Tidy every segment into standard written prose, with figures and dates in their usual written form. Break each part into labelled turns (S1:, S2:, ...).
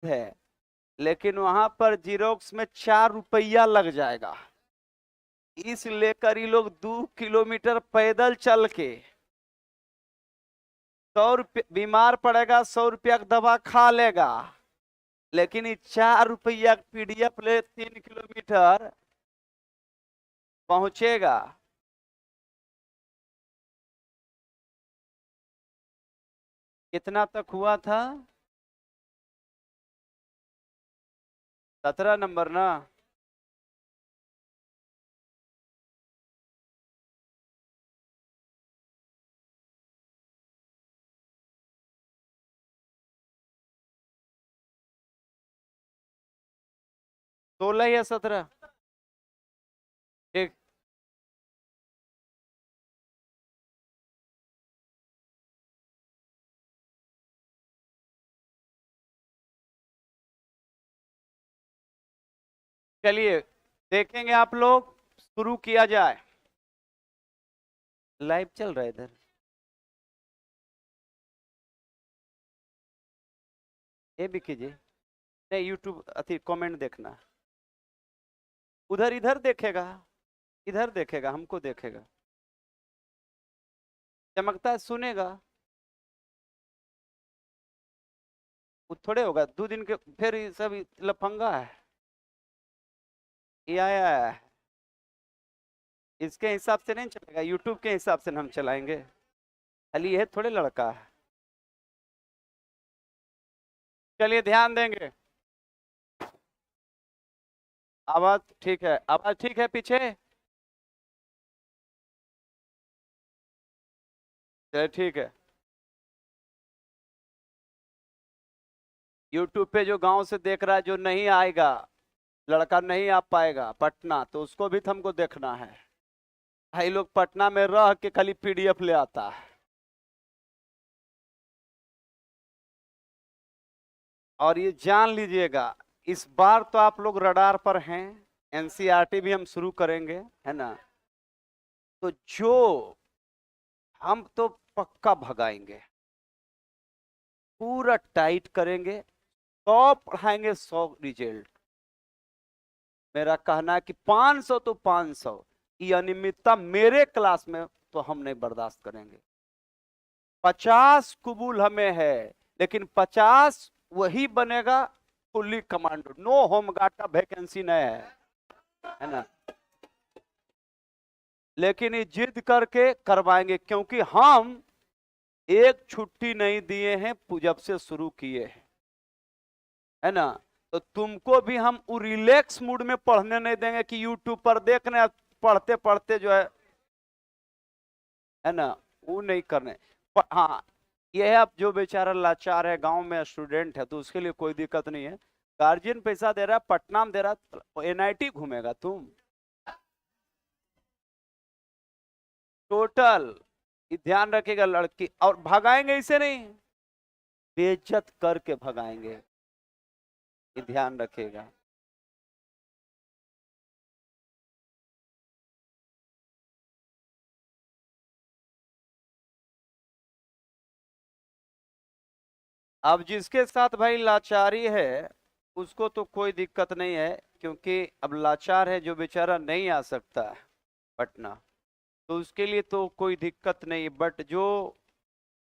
S1: है, लेकिन वहां पर जीरोक्स में 4 रुपया लग जाएगा। इस लेकर ये लोग 2 किलोमीटर पैदल चल के 100 रुपये, बीमार पड़ेगा 100 रुपया का दवा खा लेगा, लेकिन ये 4 रुपया पीडीएफ ले 3 किलोमीटर पहुंचेगा। कितना तक हुआ था? 17 नंबर ना? सोलह या 17? ठीक। चलिए देखेंगे, आप लोग शुरू किया जाए। लाइव चल रहा है इधर? ये भी कीजिए। नहीं, यूट्यूब अति कमेंट देखना। उधर इधर देखेगा, इधर देखेगा, हमको देखेगा, चमकता है, सुनेगा। वो थोड़े होगा 2 दिन के फिर ये सब लफंगा है। ये आया है, इसके हिसाब से नहीं चलेगा, यूट्यूब के हिसाब से हम चलाएंगे। खाली यह थोड़े लड़का है। चलिए ध्यान देंगे। आवाज ठीक है, आवाज ठीक है पीछे? चलिए ठीक है। यूट्यूब पे जो गांव से देख रहा है, जो नहीं आएगा, लड़का नहीं आ पाएगा पटना, तो उसको भी तो हमको देखना है। भाई लोग पटना में रह के खाली पीडीएफ ले आता है। और ये जान लीजिएगा, इस बार तो आप लोग रडार पर हैं। एनसीईआरटी भी हम शुरू करेंगे, है ना? तो जो हम तो पक्का भगाएंगे, पूरा टाइट करेंगे, 100 पढ़ाएंगे, 100 रिजल्ट। मेरा कहना है कि 500 तो 500, ये अनियमितता मेरे क्लास में तो हम नहीं बर्दाश्त करेंगे। 50 कुबूल हमें है, लेकिन 50 वही बनेगा फुल्ली कमांडो, नो होमगार्ड का वैकेंसी नहीं है ना? लेकिन ये जिद करके करवाएंगे, क्योंकि हम एक छुट्टी नहीं दिए हैं जब से शुरू किए हैं, है ना? तो तुमको भी हम रिलैक्स मूड में पढ़ने नहीं देंगे कि यूट्यूब पर देखने पढ़ते पढ़ते जो है ना, वो नहीं करने। हाँ, ये है, अब जो बेचारा लाचार है, गांव में स्टूडेंट है, तो उसके लिए कोई दिक्कत नहीं है। गार्जियन पैसा दे रहा है, पटना में दे रहा है, एनआईटी घूमेगा तुम? टोटल ध्यान रखिएगा लड़की, और भगाएंगे इसे नहीं, बेइज्जत करके भगाएंगे, ये ध्यान रखिएगा। अब जिसके साथ भाई लाचारी है, उसको तो कोई दिक्कत नहीं है, क्योंकि अब लाचार है जो बेचारा नहीं आ सकता है पटना, तो उसके लिए तो कोई दिक्कत नहीं। बट जो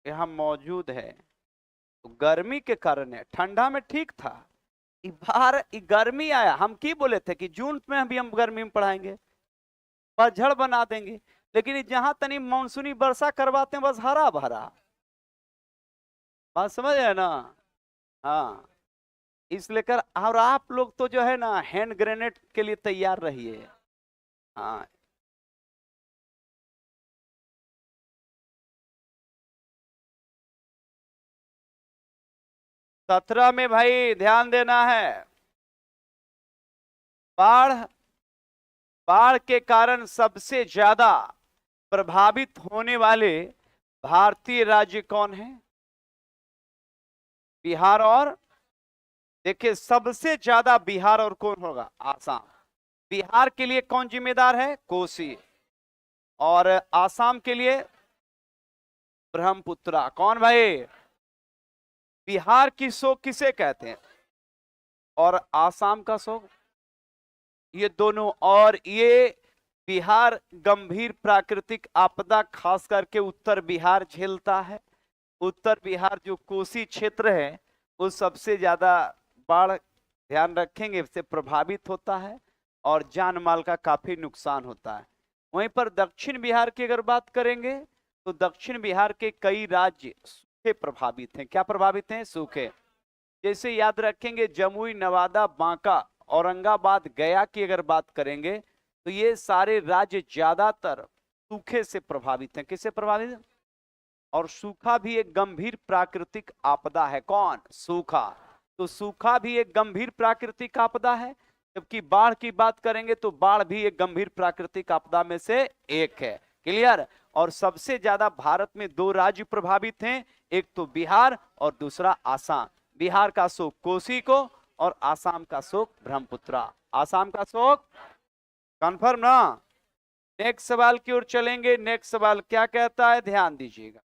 S1: यहाँ मौजूद है, तो गर्मी के कारण है, ठंडा में ठीक था, बाहर गर्मी आया, हम की बोले थे कि जून में भी हम गर्मी में पढ़ाएंगे, पतझड़ बना देंगे, लेकिन जहां तनी मानसूनी वर्षा करवाते हैं, बस हरा भरा। बात समझ है ना? हाँ, इस लेकर, और आप लोग तो जो है ना, हैंड ग्रेनेड के लिए तैयार रहिए। हाँ, 17 में भाई ध्यान देना है। बाढ़, बाढ़ के कारण सबसे ज्यादा प्रभावित होने वाले भारतीय राज्य कौन है? बिहार और, देखिए सबसे ज्यादा बिहार और कौन होगा? आसाम। बिहार के लिए कौन जिम्मेदार है? कोसी। और आसाम के लिए ब्रह्मपुत्रा। कौन भाई? बिहार की शोक किसे कहते हैं? और आसाम का शोक, ये दोनों। और ये बिहार गंभीर प्राकृतिक आपदा खास करके उत्तर बिहार झेलता है। उत्तर बिहार जो कोसी क्षेत्र है वो सबसे ज्यादा बाढ़, ध्यान रखेंगे, से प्रभावित होता है और जान माल का काफी नुकसान होता है। वहीं पर दक्षिण बिहार की अगर बात करेंगे तो दक्षिण बिहार के कई राज्य सूखे प्रभावित हैं। क्या प्रभावित हैं? सूखे। जैसे याद रखेंगे जमुई, नवादा, बांका, औरंगाबाद, गया की अगर बात करेंगे तो ये सारे राज्य ज्यादातर सूखे से प्रभावित हैं। किससे प्रभावित हैं? और सूखा भी एक गंभीर प्राकृतिक आपदा है। कौन? सूखा। तो सूखा भी एक गंभीर प्राकृतिक आपदा है, जबकि बाढ़ की बात करेंगे तो बाढ़ भी एक गंभीर प्राकृतिक आपदा में से एक है। क्लियर? और सबसे ज्यादा भारत में दो राज्य प्रभावित हैं, एक तो बिहार और दूसरा आसाम। बिहार का शोक कोसी को और आसाम का शोक ब्रह्मपुत्रा। आसाम का शोक कंफर्म ना? नेक्स्ट सवाल की ओर चलेंगे। नेक्स्ट सवाल क्या कहता है, ध्यान दीजिएगा।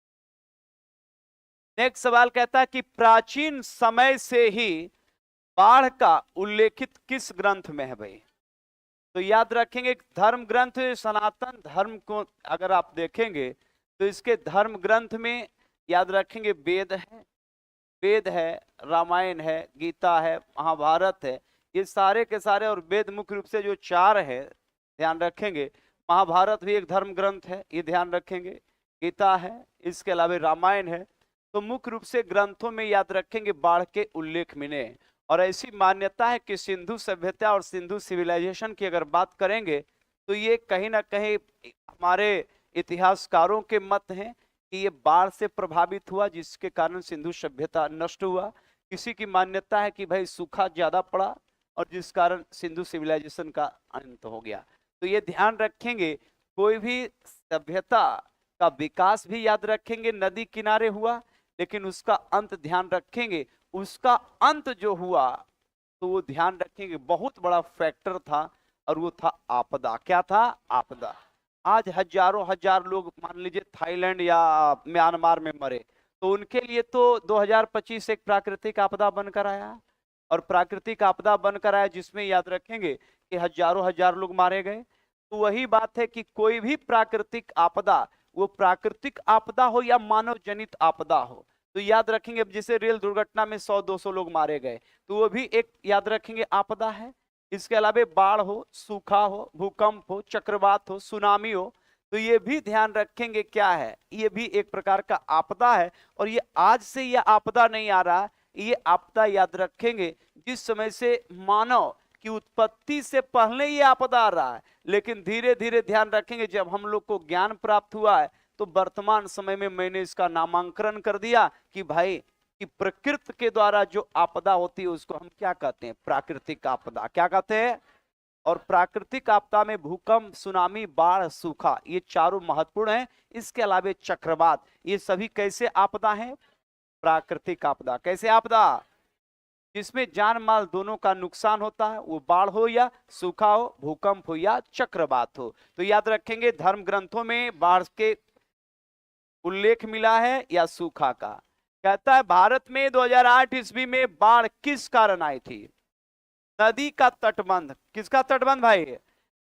S1: नेक्स्ट सवाल कहता है कि प्राचीन समय से ही बाढ़ का उल्लेखित किस ग्रंथ में है भाई? तो याद रखेंगे धर्म ग्रंथ, सनातन धर्म को अगर आप देखेंगे तो इसके धर्म ग्रंथ में याद रखेंगे वेद है, वेद है, रामायण है, गीता है, महाभारत है, ये सारे के सारे। और वेद मुख्य रूप से जो चार है ध्यान रखेंगे, महाभारत भी एक धर्म ग्रंथ है, ये ध्यान रखेंगे, गीता है, इसके अलावा रामायण है। तो मुख्य रूप से ग्रंथों में याद रखेंगे बाढ़ के उल्लेख मिले। और ऐसी मान्यता है कि सिंधु सभ्यता और सिंधु सिविलाइजेशन की अगर बात करेंगे तो ये कहीं ना कहीं हमारे इतिहासकारों के मत हैं कि ये बाढ़ से प्रभावित हुआ, जिसके कारण सिंधु सभ्यता नष्ट हुआ। किसी की मान्यता है कि भाई सूखा ज्यादा पड़ा और जिस कारण सिंधु सिविलाइजेशन का अंत हो गया। तो ये ध्यान रखेंगे, कोई भी सभ्यता का विकास भी याद रखेंगे नदी किनारे हुआ, लेकिन उसका अंत ध्यान रखेंगे, उसका अंत जो हुआ तो वो ध्यान रखेंगे बहुत बड़ा फैक्टर था और वो था आपदा। क्या था? आपदा। आज हजारों हजार लोग मान लीजिए थाईलैंड या म्यांमार में मरे, तो उनके लिए तो 2025 एक प्राकृतिक आपदा बनकर आया। और प्राकृतिक आपदा बनकर आया जिसमें याद रखेंगे कि हजारों हजार लोग मारे गए। तो वही बात है कि कोई भी प्राकृतिक आपदा, वो प्राकृतिक आपदा हो या मानव जनित आपदा हो, तो याद रखेंगे अब जैसे रेल दुर्घटना में 100-200 लोग मारे गए तो वो भी एक याद रखेंगे आपदा है। इसके अलावा बाढ़ हो, सूखा हो, भूकंप हो, चक्रवात हो, सुनामी हो, तो ये भी ध्यान रखेंगे क्या है, ये भी एक प्रकार का आपदा है। और ये आज से ये आपदा नहीं आ रहा, ये आपदा याद रखेंगे जिस समय से मानव की उत्पत्ति से पहले ये आपदा आ रहा है, लेकिन धीरे धीरे ध्यान रखेंगे जब हम लोग को ज्ञान प्राप्त हुआ है तो वर्तमान समय में मैंने इसका नामांकन कर दिया कि भाई कि प्रकृति के द्वारा जो आपदा होती है उसको हम क्या कहते हैं? प्राकृतिक आपदा। क्या कहते हैं? और प्राकृतिक आपदा में भूकंप, सुनामी, बाढ़, सूखा, ये चारों महत्वपूर्ण हैं। इसके अलावा चक्रवात, ये सभी कैसे आपदा हैं? प्राकृतिक आपदा। कैसे आपदा? जिसमें जान माल दोनों का नुकसान होता है, वो बाढ़ हो या सूखा हो, भूकंप हो या चक्रवात हो। तो याद रखेंगे धर्म ग्रंथों में बाढ़ के उल्लेख मिला है या सूखा का। कहता है भारत में 2008 ईस्वी में बाढ़ किस कारण आई थी? नदी का तटबंध। किसका तटबंध भाई?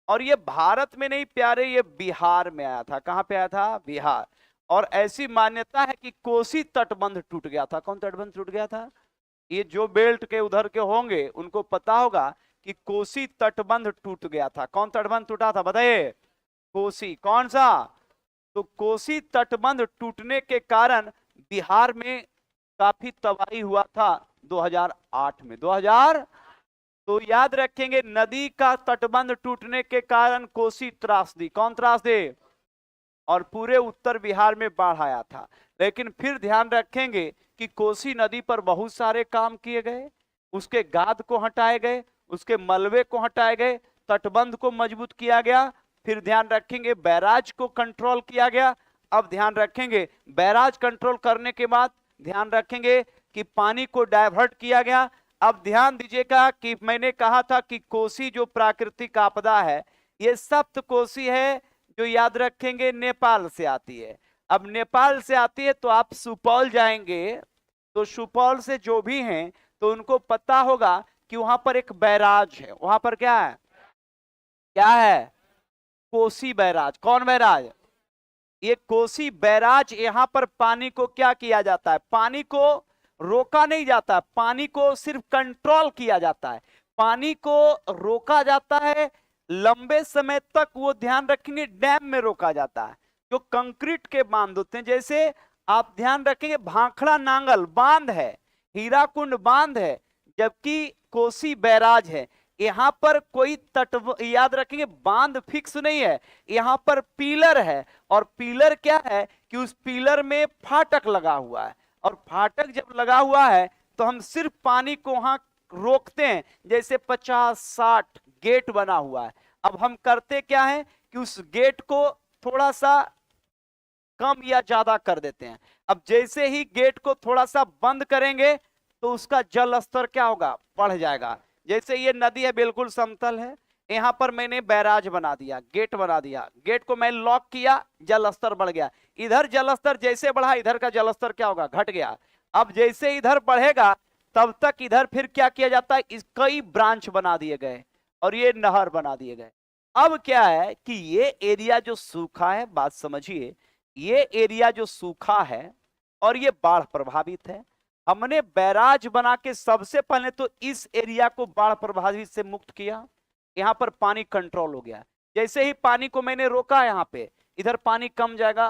S1: और ये भारत में नहीं प्यारे, ये बिहार में आया था। कहां पे आया था? बिहार। और ऐसी मान्यता है कि कोसी तटबंध टूट गया था। कौन तटबंध टूट गया था? ये जो बेल्ट के उधर के होंगे उनको पता होगा कि कोसी तटबंध टूट गया था। कौन तटबंध टूटा था बताइए? कोसी। कौन सा? तो कोसी तटबंध टूटने के कारण बिहार में काफी तबाही हुआ था 2008 में। 2000। तो याद रखेंगे नदी का तटबंध टूटने के कारण कोसी त्रासदी। कौन त्रासदी? और पूरे उत्तर बिहार में बाढ़ आया था। लेकिन फिर ध्यान रखेंगे कि कोसी नदी पर बहुत सारे काम किए गए, उसके गाद को हटाए गए, उसके मलबे को हटाए गए, तटबंध को मजबूत किया गया। फिर ध्यान रखेंगे बैराज को कंट्रोल किया गया। अब ध्यान रखेंगे बैराज कंट्रोल करने के बाद ध्यान रखेंगे कि पानी को डाइवर्ट किया गया। अब ध्यान दीजिएगा कि मैंने कहा था कि कोसी जो प्राकृतिक आपदा है ये सप्त कोसी है, जो याद रखेंगे नेपाल से आती है। अब नेपाल से आती है तो आप सुपौल जाएंगे तो सुपौल से जो भी हैं तो उनको पता होगा कि वहां पर एक बैराज है, वहां पर क्या है, क्या है, कोसी बैराज। कौन बैराज, ये कोसी बैराज। यहां पर पानी को क्या किया जाता है, पानी को रोका नहीं जाता, पानी को सिर्फ कंट्रोल किया जाता है, पानी को रोका जाता है लंबे समय तक। वो ध्यान रखेंगे डैम में रोका जाता है, जो कंक्रीट के बांध होते हैं। जैसे आप ध्यान रखेंगे भाखड़ा नांगल बांध है, हीराकुंड बांध है, जबकि कोसी बैराज है। यहां पर कोई तट, याद रखेंगे बांध फिक्स नहीं है, यहां पर पिलर है। और पिलर क्या है कि उस पिलर में फाटक लगा हुआ है, और फाटक जब लगा हुआ है तो हम सिर्फ पानी को वहां रोकते हैं। जैसे 50-60 गेट बना हुआ है, अब हम करते क्या है कि उस गेट को थोड़ा सा कम या ज्यादा कर देते हैं। अब जैसे ही गेट को थोड़ा सा बंद करेंगे तो उसका जल स्तर क्या होगा, बढ़ जाएगा। जैसे ये नदी है, बिल्कुल समतल है, यहां पर मैंने बैराज बना दिया, गेट बना दिया, गेट को मैं लॉक किया, जल स्तर बढ़ गया। इधर जल स्तर जैसे बढ़ा, इधर का जल स्तर क्या होगा, घट गया। अब जैसे इधर बढ़ेगा तब तक इधर फिर क्या किया जाता है, कई ब्रांच बना दिए गए और ये नहर बना दिए गए। अब क्या है कि ये एरिया जो सूखा है, बात समझिए, ये एरिया जो सूखा है और ये बाढ़ प्रभावित है, हमने बैराज बना के सबसे पहले तो इस एरिया को बाढ़ प्रभावित से मुक्त किया। यहां पर पानी कंट्रोल हो गया। जैसे ही पानी को मैंने रोका, यहां पे इधर पानी कम जाएगा,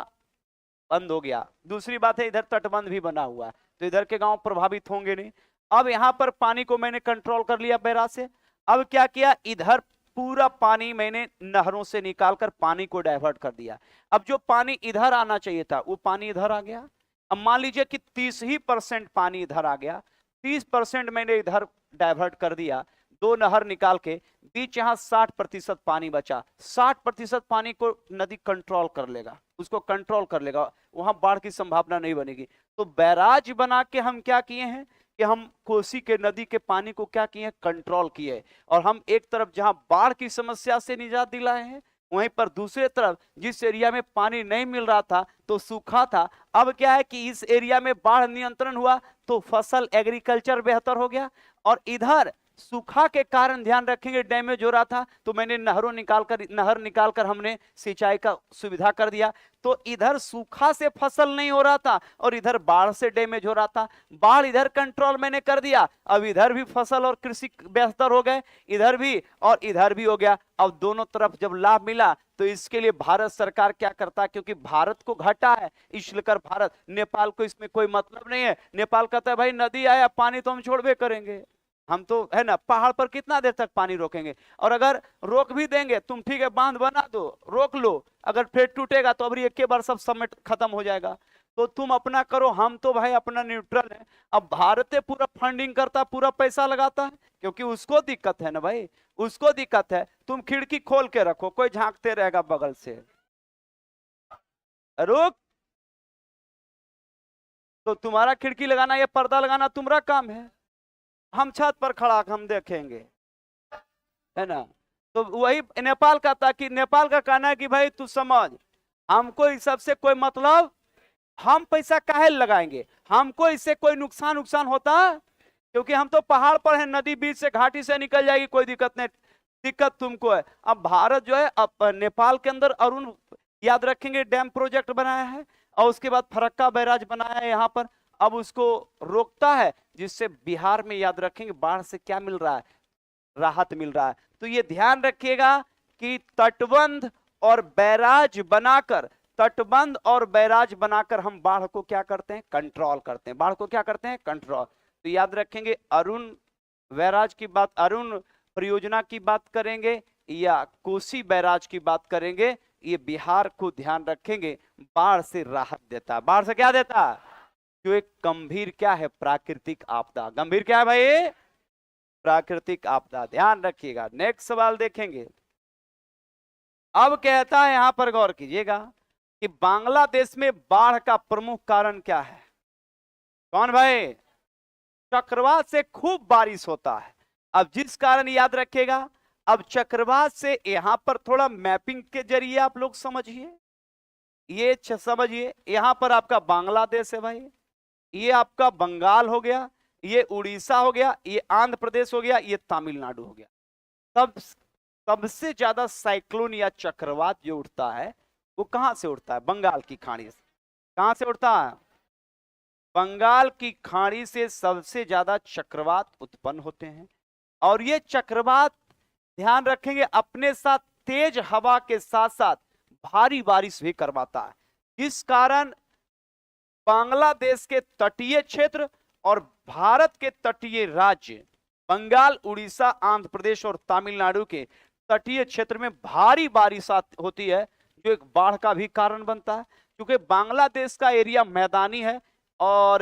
S1: बंद हो गया। दूसरी बात है इधर तटबंध भी बना हुआ है, तो इधर के गांव प्रभावित होंगे नहीं। अब यहां पर पानी को मैंने कंट्रोल कर लिया बैराज से। अब क्या किया, इधर पूरा पानी मैंने नहरों से निकालकर पानी को डाइवर्ट कर दिया। अब जो पानी इधर आना चाहिए था वो पानी इधर आ गया। अब मान लीजिए कि 30% पानी इधर आ गया, 30% मैंने इधर डाइवर्ट कर दिया, 2 नहर निकाल के, बीच यहां 60% पानी बचा। 60% पानी को नदी कंट्रोल कर लेगा, उसको कंट्रोल कर लेगा, वहां बाढ़ की संभावना नहीं बनेगी। तो बैराज बना के हम क्या किए हैं कि हम कोसी के नदी के पानी को क्या किए, कंट्रोल किए। और हम एक तरफ जहां बाढ़ की समस्या से निजात दिलाए हैं, वहीं पर दूसरे तरफ जिस एरिया में पानी नहीं मिल रहा था तो सूखा था, अब क्या है कि इस एरिया में बाढ़ नियंत्रण हुआ तो फसल एग्रीकल्चर बेहतर हो गया। और इधर सूखा के कारण ध्यान रखेंगे डैमेज हो रहा था, तो मैंने नहर निकालकर हमने सिंचाई का सुविधा कर दिया। तो इधर सूखा से फसल नहीं हो रहा था और इधर बाढ़ से डैमेज हो रहा था। बाढ़ इधर कंट्रोल मैंने कर दिया, अब इधर भी फसल और कृषि बेहतर हो गए, इधर भी और इधर भी हो गया। अब दोनों तरफ जब लाभ मिला तो इसके लिए भारत सरकार क्या करता है, क्योंकि भारत को घाटा है इसलिए कर भारत, नेपाल को इसमें कोई मतलब नहीं है। नेपाल कहता है भाई नदी आया पानी तो हम छोड़बे करेंगे, हम तो है ना पहाड़ पर कितना देर तक पानी रोकेंगे, और अगर रोक भी देंगे तुम ठीक है बांध बना दो, रोक लो, अगर फिर टूटेगा तो अभी एक के बार सब समेट खत्म हो जाएगा, तो तुम अपना करो, हम तो भाई अपना न्यूट्रल है। अब भारत पूरा फंडिंग करता, पूरा पैसा लगाता है, क्योंकि उसको दिक्कत है ना भाई, उसको दिक्कत है। तुम खिड़की खोल के रखो, कोई झांकते रहेगा बगल से, रोक, तो तुम्हारा खिड़की लगाना या पर्दा लगाना तुम्हारा काम है, हम छत पर खड़ा हम देखेंगे, है ना। तो वही नेपाल का था कि नेपाल का कहना है कि भाई तू समझ, हमको इस सबसे कोई मतलब, हम पैसा काहे लगाएंगे, हमको इससे कोई नुकसान होता, क्योंकि हम तो पहाड़ पर हैं, नदी बीच से घाटी से निकल जाएगी, कोई दिक्कत नहीं, दिक्कत तुमको है। अब भारत जो है अब नेपाल के अंदर अरुण, याद रखेंगे, डैम प्रोजेक्ट बनाया है, और उसके बाद फरक्का बैराज बनाया है यहाँ पर, अब उसको रोकता है, जिससे बिहार में याद रखेंगे बाढ़ से क्या मिल रहा है, राहत मिल रहा है। तो ये ध्यान रखिएगा कि तटबंध और बैराज बनाकर, तटबंध और बैराज बनाकर हम बाढ़ को क्या करते हैं, कंट्रोल करते हैं, बाढ़ को क्या करते हैं, कंट्रोल। तो याद रखेंगे अरुण बैराज की बात, अरुण परियोजना की बात करेंगे या कोसी बैराज की बात करेंगे, ये बिहार को ध्यान रखेंगे बाढ़ से राहत देता है। बाढ़ से क्या देता है, जो एक गंभीर क्या है, प्राकृतिक आपदा, गंभीर क्या है भाई, प्राकृतिक आपदा, ध्यान रखिएगा। नेक्स्ट सवाल देखेंगे। अब कहता है यहां पर गौर कीजिएगा कि बांग्लादेश में बाढ़ का प्रमुख कारण क्या है, कौन भाई, चक्रवात से खूब बारिश होता है। अब जिस कारण याद रखिएगा, अब चक्रवात से यहां पर थोड़ा मैपिंग के जरिए आप लोग समझिए, ये समझिए, यहां पर आपका बांग्लादेश है भाई, ये आपका बंगाल हो गया, ये उड़ीसा हो गया, ये आंध्र प्रदेश हो गया, ये तमिलनाडु हो गया। तब सबसे ज्यादा साइक्लोन या चक्रवात जो उठता है वो कहां से उठता है? बंगाल की खाड़ी से। कहां से उठता है? बंगाल की खाड़ी से सबसे ज्यादा चक्रवात उत्पन्न होते हैं। और ये चक्रवात, ध्यान रखेंगे, अपने साथ तेज हवा के साथ साथ भारी बारिश भी करवाता है, जिस कारण बांग्लादेश के तटीय क्षेत्र और भारत के तटीय राज्य बंगाल, उड़ीसा, आंध्र प्रदेश और तमिलनाडु के तटीय क्षेत्र में भारी बारिश होती है, जो एक बाढ़ का भी कारण बनता है। क्योंकि बांग्लादेश का एरिया मैदानी है और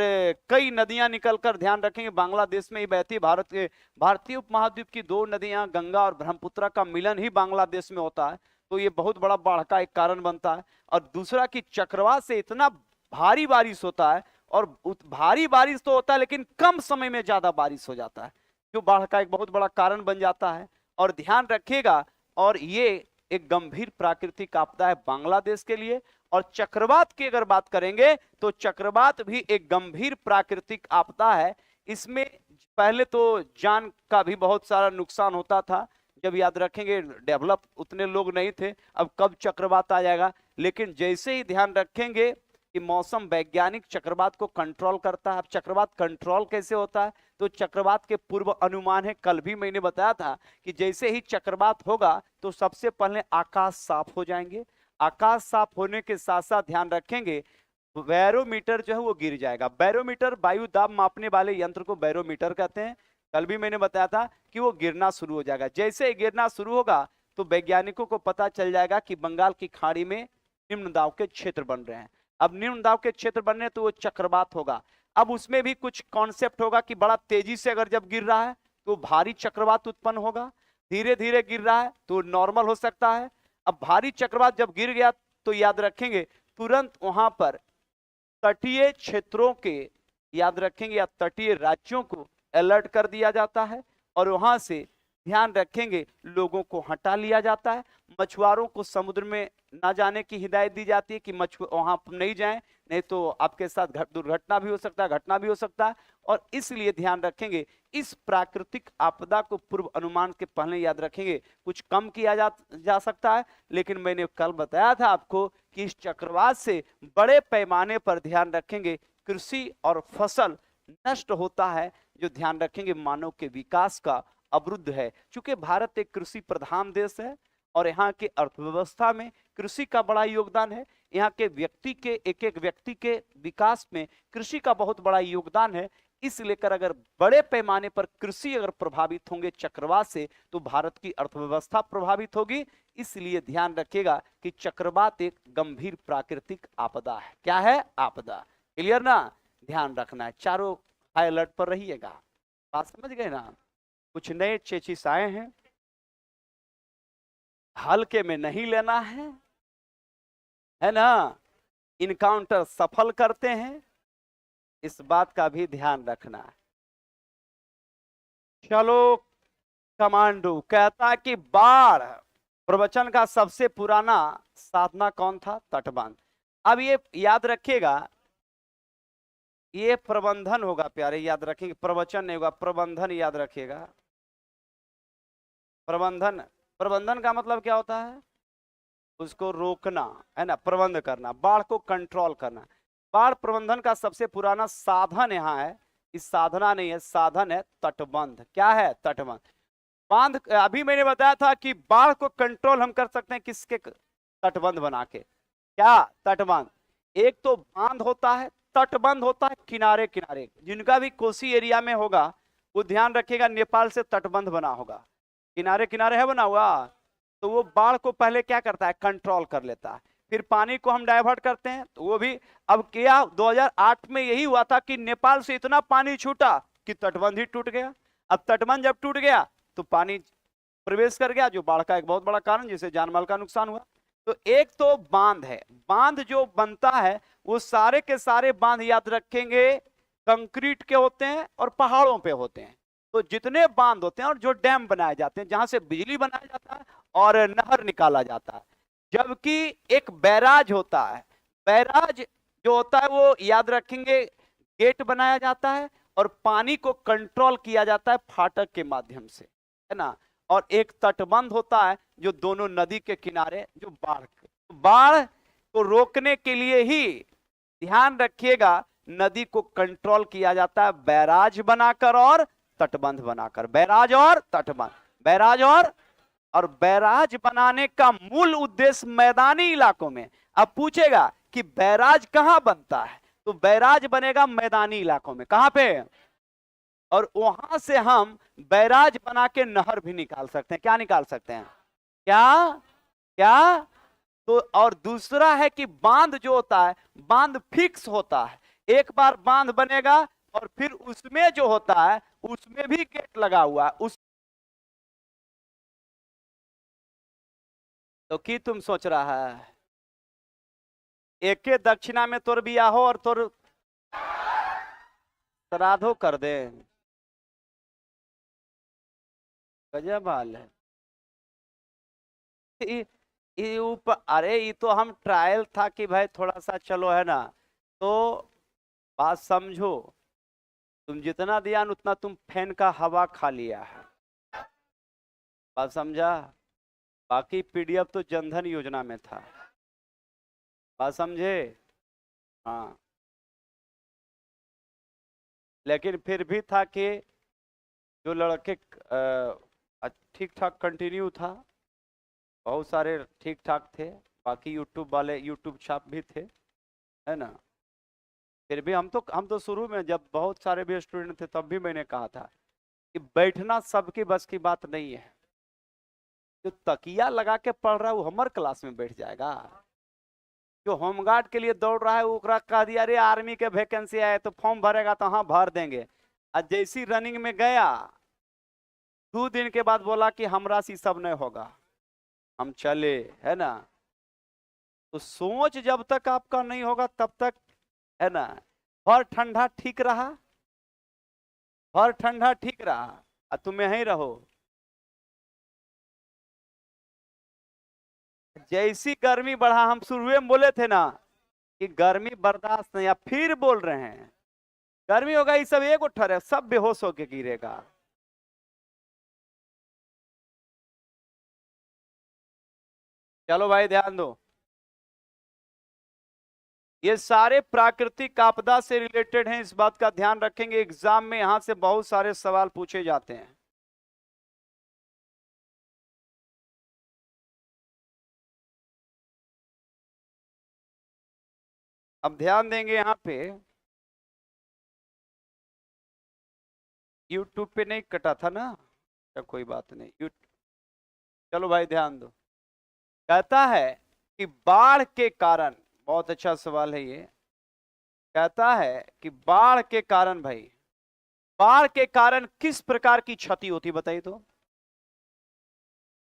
S1: कई नदियां निकलकर, ध्यान रखेंगे, बांग्लादेश में ही बहती भारतीय उपमहाद्वीप की दो नदियां गंगा और ब्रह्मपुत्र का मिलन ही बांग्लादेश में होता है। तो ये बहुत बड़ा बाढ़ का एक कारण बनता है। और दूसरा कि चक्रवात से इतना भारी बारिश होता है, और भारी बारिश तो होता है लेकिन कम समय में ज्यादा बारिश हो जाता है, जो बाढ़ का एक बहुत बड़ा कारण बन जाता है। और ध्यान रखिएगा, और ये एक गंभीर प्राकृतिक आपदा है बांग्लादेश के लिए। और चक्रवात की अगर बात करेंगे तो चक्रवात भी एक गंभीर प्राकृतिक आपदा है। इसमें पहले तो जान का भी बहुत सारा नुकसान होता था, जब याद रखेंगे डेवलप उतने लोग नहीं थे, अब कब चक्रवात आ जाएगा। लेकिन जैसे ही, ध्यान रखेंगे कि मौसम वैज्ञानिक चक्रवात को कंट्रोल करता है। अब चक्रवात कंट्रोल कैसे होता है? तो चक्रवात के पूर्व अनुमान है, कल भी मैंने बताया था कि जैसे ही चक्रवात होगा तो सबसे पहले आकाश साफ हो जाएंगे। आकाश साफ होने के साथ साथ ध्यान रखेंगे बैरोमीटर जो है वो गिर जाएगा। बैरोमीटर वायु दाब मापने वाले यंत्र को बैरोमीटर कहते हैं। कल भी मैंने बताया था कि वो गिरना शुरू हो जाएगा। जैसे ही गिरना शुरू होगा तो वैज्ञानिकों को पता चल जाएगा कि बंगाल की खाड़ी में निम्न दाब के क्षेत्र बन रहे हैं। अब निम्न दाब के क्षेत्र बनने तो वो चक्रवात होगा। अब उसमें भी कुछ कॉन्सेप्ट होगा कि बड़ा तेजी से अगर जब गिर रहा है तो भारी चक्रवात उत्पन्न होगा, धीरे धीरे गिर रहा है तो नॉर्मल हो सकता है। अब भारी चक्रवात जब गिर गया तो याद रखेंगे तुरंत वहां पर तटीय क्षेत्रों के, याद रखेंगे, या तटीय राज्यों को अलर्ट कर दिया जाता है और वहां से, ध्यान रखेंगे, लोगों को हटा लिया जाता है। मछुआरों को समुद्र में ना जाने की हिदायत दी जाती है कि वहां नहीं जाएं, नहीं तो आपके साथ दुर्घटना भी हो सकता है, घटना भी हो सकता है। और इसलिए ध्यान रखेंगे इस प्राकृतिक आपदा को पूर्व अनुमान के पहले, याद रखेंगे, कुछ कम किया जा सकता है। लेकिन मैंने कल बताया था आपको कि इस चक्रवात से बड़े पैमाने पर, ध्यान रखेंगे, कृषि और फसल नष्ट होता है, जो ध्यान रखेंगे मानव के विकास का अवरुद्ध है। चूंकि भारत एक कृषि प्रधान देश है और यहाँ के अर्थव्यवस्था में कृषि का बड़ा योगदान है। यहाँ के व्यक्ति के, एक एक व्यक्ति के विकास में कृषि का बहुत बड़ा योगदान है। इस लेकर अगर बड़े पैमाने पर कृषि अगर प्रभावित होंगे चक्रवात से तो भारत की अर्थव्यवस्था प्रभावित होगी। इसलिए ध्यान रखिएगा कि चक्रवात एक गंभीर प्राकृतिक आपदा है। क्या है? आपदा। क्लियर ना? ध्यान रखना है, चारों हाई अलर्ट पर रहिएगा। बात समझ गए ना? कुछ नए चेचिस आए हैं, हल्के में नहीं लेना है ना? इनकाउंटर सफल करते हैं, इस बात का भी ध्यान रखना है। चलो, कमांडो कहता कि बाढ़ प्रवचन का सबसे पुराना साधना कौन था? तटबंध। अब ये याद रखिएगा, ये प्रबंधन होगा प्यारे, याद रखेंगे, प्रवचन नहीं होगा, प्रबंधन याद रखिएगा। प्रबंधन, प्रबंधन का मतलब क्या होता है? उसको रोकना, है ना, प्रबंध करना, बाढ़ को कंट्रोल करना। बाढ़ प्रबंधन का सबसे पुराना साधन यहाँ है, इस साधना नहीं है, साधन है तटबंध। क्या है? तटबंध। बांध, अभी मैंने बताया था कि बाढ़ को कंट्रोल हम कर सकते हैं किसके? तटबंध बना के। क्या? तटबंध। एक तो बांध होता है, तटबंध होता है किनारे किनारे। जिनका भी कोसी एरिया में होगा वो ध्यान रखिएगा नेपाल से तटबंध बना होगा, किनारे किनारे है बना हुआ। तो वो बाढ़ को पहले क्या करता है? कंट्रोल कर लेता है। फिर पानी को हम डाइवर्ट करते हैं, तो वो भी अब किया। 2008 में यही हुआ था कि नेपाल से इतना पानी छूटा कि तटबंध ही टूट गया। अब तटबंध जब टूट गया तो पानी प्रवेश कर गया, जो बाढ़ का एक बहुत बड़ा कारण, जिससे जानमाल का नुकसान हुआ। तो एक तो बांध है, बांध जो बनता है वो सारे के सारे बांध, याद रखेंगे, कंक्रीट के होते हैं और पहाड़ों पे होते हैं। तो जितने बांध होते हैं और जो डैम बनाए जाते हैं जहां से बिजली बनाया जाता है और नहर निकाला जाता है। जबकि एक बैराज होता है, बैराज जो होता है वो, याद रखेंगे, गेट बनाया जाता है और पानी को कंट्रोल किया जाता है फाटक के माध्यम से, है ना। और एक तटबंध होता है जो दोनों नदी के किनारे, जो बाढ़ को रोकने के लिए ही, ध्यान रखिएगा, नदी को कंट्रोल किया जाता है बैराज बनाकर और तटबंध बनाकर। बैराज और तटबंध, बैराज और बैराज बनाने का मूल उद्देश्य मैदानी इलाकों में। अब पूछेगा कि बैराज कहां बनता है, तो बैराज बनेगा मैदानी इलाकों में। कहां पे? और वहां से हम बैराज बना के नहर भी निकाल सकते हैं। क्या निकाल सकते हैं? क्या क्या? तो और दूसरा है कि बांध जो होता है, बांध फिक्स होता है, एक बार बांध बनेगा और फिर उसमें जो होता है उसमें भी गेट लगा हुआ है। उस तो की तुम सोच रहा है एके दक्षिणा में तोर बियाहो और तोर श्राद्धो कर दे? गजब हाल है। ऊपर, अरे ये तो हम ट्रायल था कि भाई थोड़ा सा चलो, है ना। तो बात समझो, तुम जितना दिया उतना तुम फैन का हवा खा लिया है। बात समझा? बाकी पीडीएफ तो जनधन योजना में था। बात समझे? हाँ, लेकिन फिर भी था कि जो लड़के ठीक ठाक कंटिन्यू था, बहुत सारे ठीक ठाक थे, बाकी यूट्यूब वाले यूट्यूब छाप भी थे, है ना। फिर भी हम तो शुरू में जब बहुत सारे भी स्टूडेंट थे तब भी मैंने कहा था कि बैठना सबकी बस की बात नहीं है। जो तकिया लगा के पढ़ रहा है वो हमारे क्लास में बैठ जाएगा। जो होमगार्ड के लिए दौड़ रहा है वो कह दिया अरे आर्मी के वैकेंसी आए तो फॉर्म भरेगा तो हाँ भर देंगे। आज जैसी रनिंग में गया 2 दिन के बाद बोला कि हमरा से सब नहीं होगा, हम चले, है ना। तो सोच जब तक आपका नहीं होगा तब तक, है ना। भर ठंडा ठीक रहा, भर ठंडा ठीक रहा, और तुम यहीं रहो। जैसी गर्मी बढ़ा, हम शुरू में बोले थे ना कि गर्मी बर्दाश्त नहीं, अब फिर बोल रहे हैं गर्मी होगा, ये सब एक उठा रहे, सब बेहोश होके गिरेगा। चलो भाई ध्यान दो, ये सारे प्राकृतिक आपदा से रिलेटेड हैं, इस बात का ध्यान रखेंगे। एग्जाम में यहां से बहुत सारे सवाल पूछे जाते हैं। अब ध्यान देंगे यहां पे, यूट्यूब पे नहीं कटा था ना, या कोई बात नहीं, चलो भाई ध्यान दो। कहता है कि बाढ़ के कारण, बहुत अच्छा सवाल है ये, कहता है कि बाढ़ के कारण, भाई बाढ़ के कारण किस प्रकार की क्षति होती बताइए तो?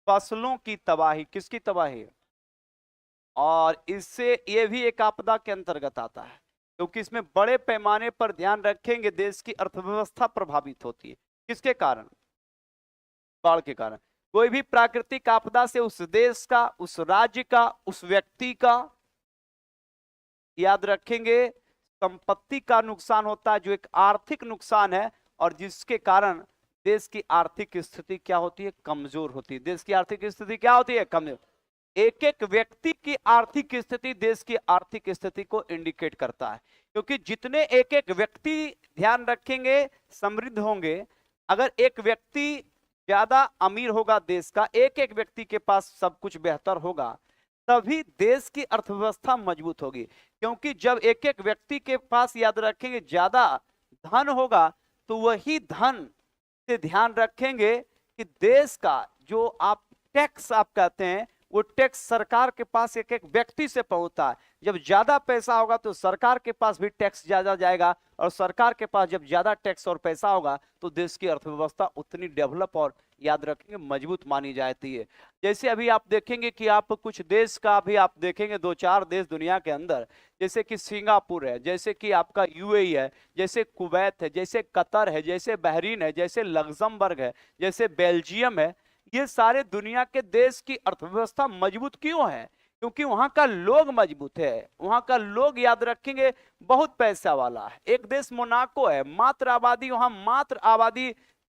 S1: फसलों की तबाही। किसकी तबाही? और इससे ये भी एक आपदा के अंतर्गत आता है, क्योंकि इसमें बड़े पैमाने पर ध्यान रखेंगे देश की अर्थव्यवस्था प्रभावित होती है। किसके कारण? बाढ़ के कारण। कोई भी प्राकृतिक आपदा से उस देश का, उस राज्य का, उस व्यक्ति का, याद रखेंगे, संपत्ति का नुकसान होता है, जो एक आर्थिक नुकसान है, और जिसके कारण देश की आर्थिक स्थिति क्या होती है? कमजोर होती है। देश की आर्थिक स्थिति क्या होती है? कमजोर। एक एक व्यक्ति की आर्थिक स्थिति देश की आर्थिक स्थिति को इंडिकेट करता है, क्योंकि जितने एक एक व्यक्ति, ध्यान रखेंगे, समृद्ध होंगे, अगर एक व्यक्ति ज्यादा अमीर होगा देश का, एक एक व्यक्ति के पास सब कुछ बेहतर होगा, तभी देश की अर्थव्यवस्था मजबूत होगी। क्योंकि जब एक एक व्यक्ति के पास, याद रखेंगे, ज्यादा धन होगा, तो वही धन से ध्यान रखेंगे कि देश का जो आप टैक्स आप कहते हैं, वो टैक्स सरकार के पास एक एक व्यक्ति से पहुंचता है। जब ज्यादा पैसा होगा तो सरकार के पास भी टैक्स ज्यादा जाएगा, और सरकार के पास जब ज्यादा टैक्स और पैसा होगा तो देश की अर्थव्यवस्था उतनी डेवलप और, याद रखेंगे, मजबूत मानी जाती है। जैसे अभी आप देखेंगे कि आप कुछ देश का भी आप देखेंगे, 2-4 देश दुनिया के अंदर, जैसे कि सिंगापुर है, जैसे कि आपका यूएई है, जैसे कुवैत है, जैसे कतर है, जैसे बहरीन है, जैसे लग्जमबर्ग है, जैसे बेल्जियम है। ये सारे दुनिया के देश की अर्थव्यवस्था मजबूत क्यों है? क्योंकि वहां का लोग मजबूत है, वहां का लोग याद रखेंगे बहुत पैसा वाला है। एक देश मोनाको है, मात्र आबादी वहां मात्र आबादी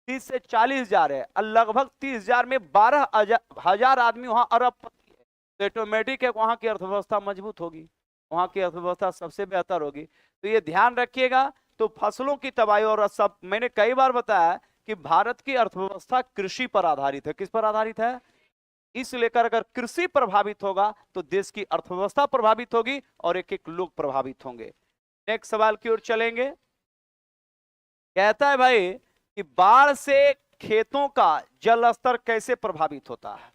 S1: 30 से 40,000 है और लगभग 30,000 में 12,000 आदमी वहां अरबपति है। तो ऑटोमेटिक है वहां की अर्थव्यवस्था मजबूत होगी, वहां की अर्थव्यवस्था सबसे बेहतर होगी। तो ये ध्यान रखिएगा। तो फसलों की तबाही, और सब मैंने कई बार बताया कि भारत की अर्थव्यवस्था कृषि पर आधारित है। किस पर आधारित है? इस लेकर अगर कृषि प्रभावित होगा तो देश की अर्थव्यवस्था प्रभावित होगी और एक एक लोग प्रभावित होंगे। नेक्स्ट सवाल की ओर चलेंगे। कहता है भाई कि बाढ़ से खेतों का जल स्तर कैसे प्रभावित होता है?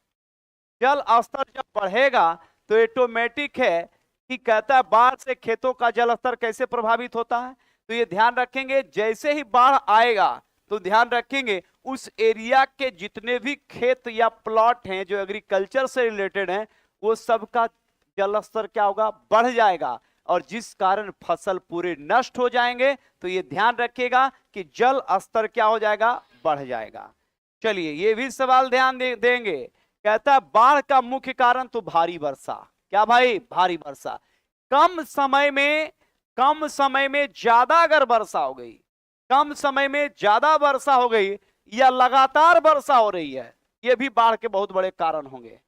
S1: जल स्तर जब बढ़ेगा तो ऑटोमेटिक है कि कहता है बाढ़ से खेतों का जल स्तर कैसे प्रभावित होता है। तो ये ध्यान रखेंगे, जैसे ही बाढ़ आएगा तो ध्यान रखेंगे उस एरिया के जितने भी खेत या प्लॉट हैं जो एग्रीकल्चर से रिलेटेड हैं, वो सबका जल स्तर क्या होगा? बढ़ जाएगा, और जिस कारण फसल पूरे नष्ट हो जाएंगे। तो ये ध्यान रखिएगा कि जल स्तर क्या हो जाएगा? बढ़ जाएगा। चलिए ये भी सवाल ध्यान देंगे। कहता है बाढ़ का मुख्य कारण तो भारी वर्षा। क्या भाई? भारी वर्षा। कम समय में ज्यादा अगर वर्षा हो गई, कम समय में ज्यादा वर्षा हो गई या लगातार वर्षा हो रही है, ये भी बाढ़ के बहुत बड़े कारण होंगे।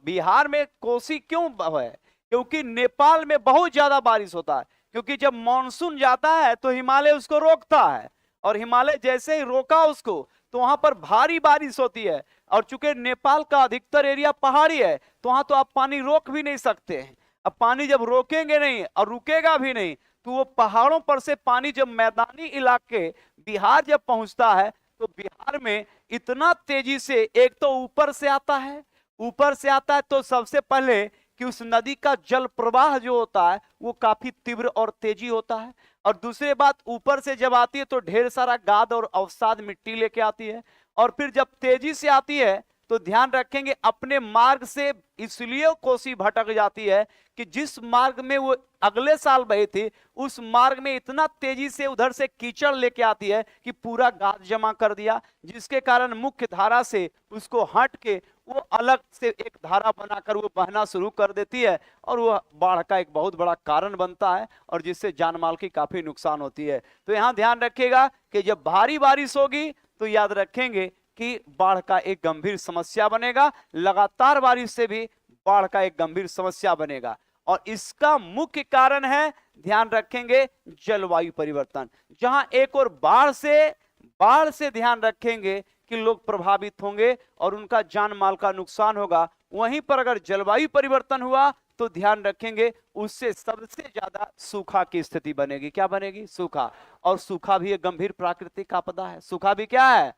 S1: बिहार में कोसी क्यों है? क्योंकि नेपाल में बहुत ज्यादा बारिश होता है, क्योंकि जब मानसून जाता है तो हिमालय उसको रोकता है, और हिमालय जैसे ही रोका उसको तो वहां पर भारी बारिश होती है। और चूंकि नेपाल का अधिकतर एरिया पहाड़ी है तो वहां तो आप पानी रोक भी नहीं सकते हैं। अब पानी जब रोकेंगे नहीं और रुकेगा भी नहीं तो वो पहाड़ों पर से पानी जब मैदानी इलाके बिहार जब पहुंचता है तो बिहार में इतना तेजी से, एक तो ऊपर से आता है, ऊपर से आता है तो सबसे पहले कि उस नदी का जल प्रवाह जो होता है वो काफी तीव्र और तेजी होता है। और दूसरी बात, ऊपर से जब आती है तो ढेर सारा गाद और अवसाद मिट्टी लेके आती है, और फिर जब तेजी से आती है तो ध्यान रखेंगे अपने मार्ग से इसलिए कोसी भटक जाती है कि जिस मार्ग में वो अगले साल बही थी उस मार्ग में इतना तेजी से उधर से कीचड़ लेके आती है कि पूरा गाद जमा कर दिया, जिसके कारण मुख्य धारा से उसको हट के वो अलग से एक धारा बनाकर वो बहना शुरू कर देती है, और वो बाढ़ का एक बहुत बड़ा कारण बनता है और जिससे जानमाल की काफी नुकसान होती है। तो यहां ध्यान रखिएगा कि जब भारी बारिश होगी तो याद रखेंगे कि बाढ़ का एक गंभीर समस्या बनेगा। लगातार बारिश से भी बाढ़ का एक गंभीर समस्या बनेगा, और इसका मुख्य कारण है, ध्यान रखेंगे, जलवायु परिवर्तन। जहां एक और बाढ़ से ध्यान रखेंगे कि लोग प्रभावित होंगे और उनका जान माल का नुकसान होगा, वहीं पर अगर जलवायु परिवर्तन हुआ तो ध्यान रखेंगे उससे सबसे ज्यादा सूखा की स्थिति बनेगी। क्या बनेगी? सूखा। और सूखा भी एक गंभीर प्राकृतिक आपदा है। सूखा भी क्या है?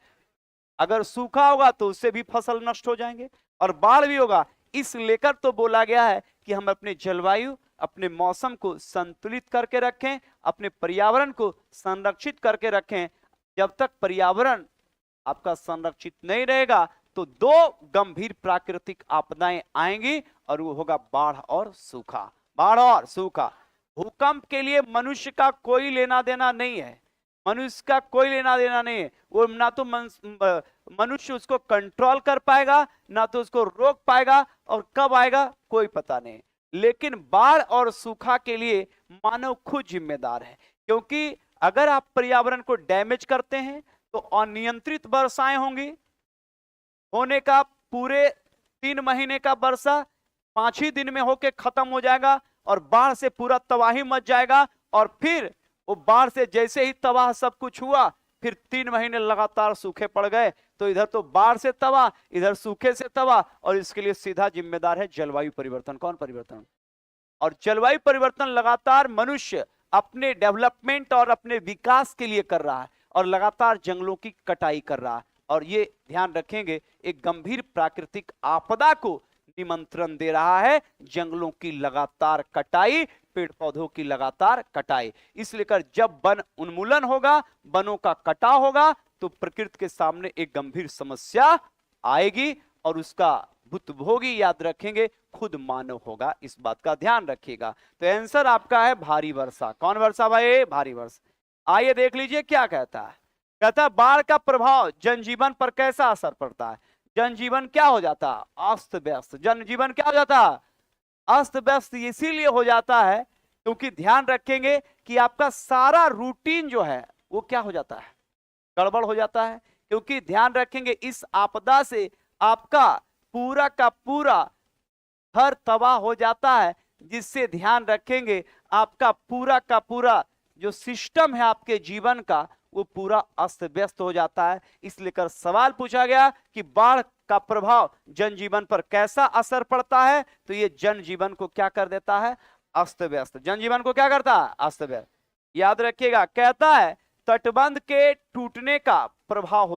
S1: अगर सूखा होगा तो उससे भी फसल नष्ट हो जाएंगे, और बाढ़ भी होगा। इस लेकर तो बोला गया है कि हम अपने जलवायु, अपने मौसम को संतुलित करके रखें, अपने पर्यावरण को संरक्षित करके रखें। जब तक पर्यावरण आपका संरक्षित नहीं रहेगा तो दो गंभीर प्राकृतिक आपदाएं आएंगी, और वो होगा बाढ़ और सूखा। बाढ़ और सूखा। भूकंप के लिए मनुष्य का कोई लेना देना नहीं है, मनुष्य का कोई लेना देना नहीं है। वो ना तो मनुष्य उसको कंट्रोल कर पाएगा, ना तो उसको रोक पाएगा, और कब आएगा कोई पता नहीं। लेकिन बाढ़ और सूखा के लिए मानव खुद जिम्मेदार है, क्योंकि अगर आप पर्यावरण को डैमेज करते हैं तो अनियंत्रित वर्षाएं होंगी। होने का पूरे 3 महीने का वर्षा 5 ही दिन में होके खत्म हो जाएगा, और बाढ़ से पूरा तबाही मच जाएगा। और फिर वो बाढ़ से जैसे ही तबाह सब कुछ हुआ, फिर 3 महीने लगातार सूखे पड़ गए। तो इधर तो बाढ़ से तबाह, इधर सूखे से तबाह, और इसके लिए सीधा जिम्मेदार है जलवायु परिवर्तन। कौन परिवर्तन? और जलवायु परिवर्तन लगातार मनुष्य अपने डेवलपमेंट और अपने विकास के लिए कर रहा है, और लगातार जंगलों की कटाई कर रहा है। और ये ध्यान रखेंगे एक गंभीर प्राकृतिक आपदा को निमंत्रण दे रहा है, जंगलों की लगातार कटाई, पेड़ पौधों की लगातार कटाई। इसलिए जब वन उन्मूलन होगा, वनों का कटाव होगा, तो प्रकृति के सामने एक गंभीर समस्या आएगी, और उसका भुक्तभोगी याद रखेंगे खुद मानव होगा। इस बात का ध्यान रखिएगा। तो आंसर आपका है भारी वर्षा। कौन वर्षा भाई? भारी वर्षा। आइए देख लीजिए क्या कहता है। कहता है बाढ़ का प्रभाव जनजीवन पर कैसा असर पड़ता है? जनजीवन क्या हो जाता? अस्त व्यस्त। जनजीवन क्या हो जाता? अस्त व्यस्त इसीलिए हो जाता है क्योंकि ध्यान रखेंगे कि आपका सारा रूटीन जो है वो क्या हो जाता है, गड़बड़ हो जाता है। क्योंकि ध्यान रखेंगे इस आपदा से आपका पूरा का पूरा घर तबाह हो जाता है, जिससे ध्यान रखेंगे आपका पूरा का पूरा जो सिस्टम है आपके जीवन का वो पूरा अस्त व्यस्त हो जाता है। इसलिए कर सवाल पूछा गया कि बाढ़ का प्रभाव जनजीवन पर कैसा असर पड़ता है, तो ये जनजीवन को क्या कर देता है, अस्त व्यस्त। जनजीवन को क्या करता है, अस्त व्यस्त। याद रखिएगा, कहता है तटबंध के टूटने का प्रभाव।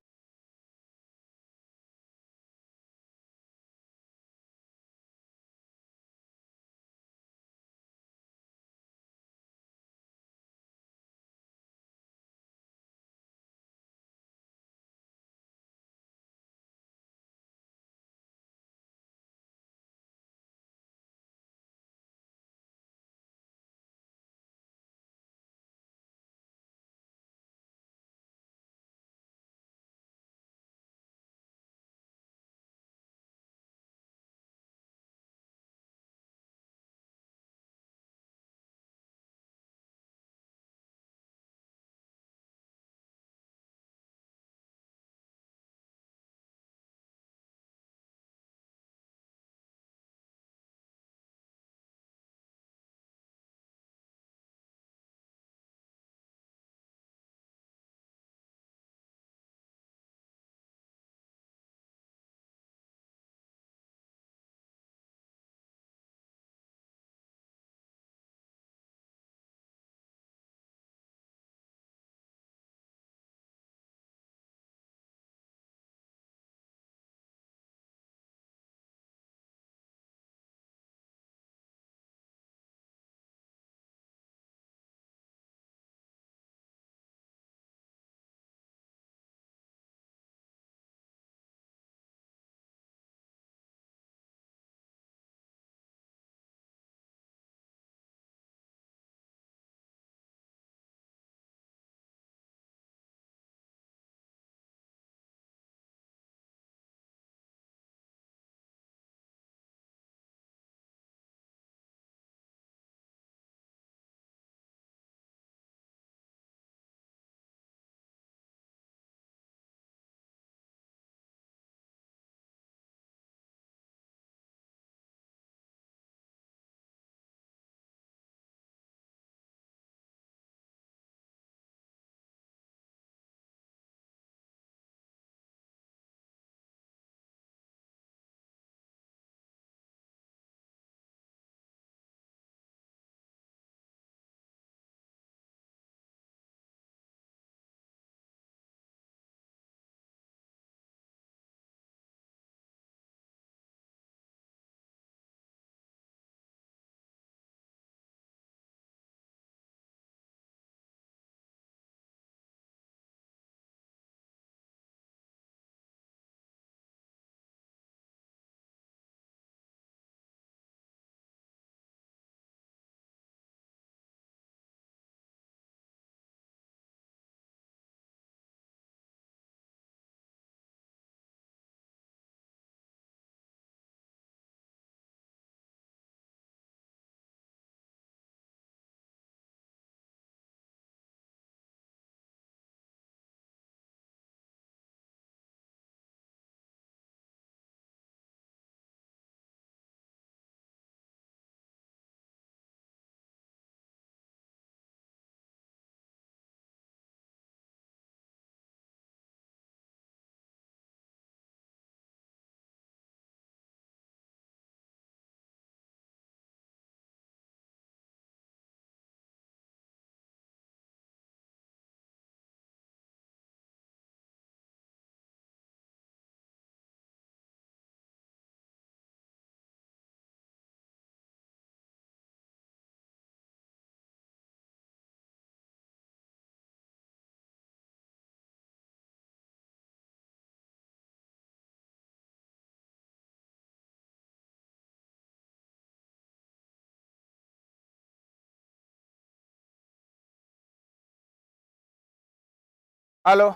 S2: हेलो,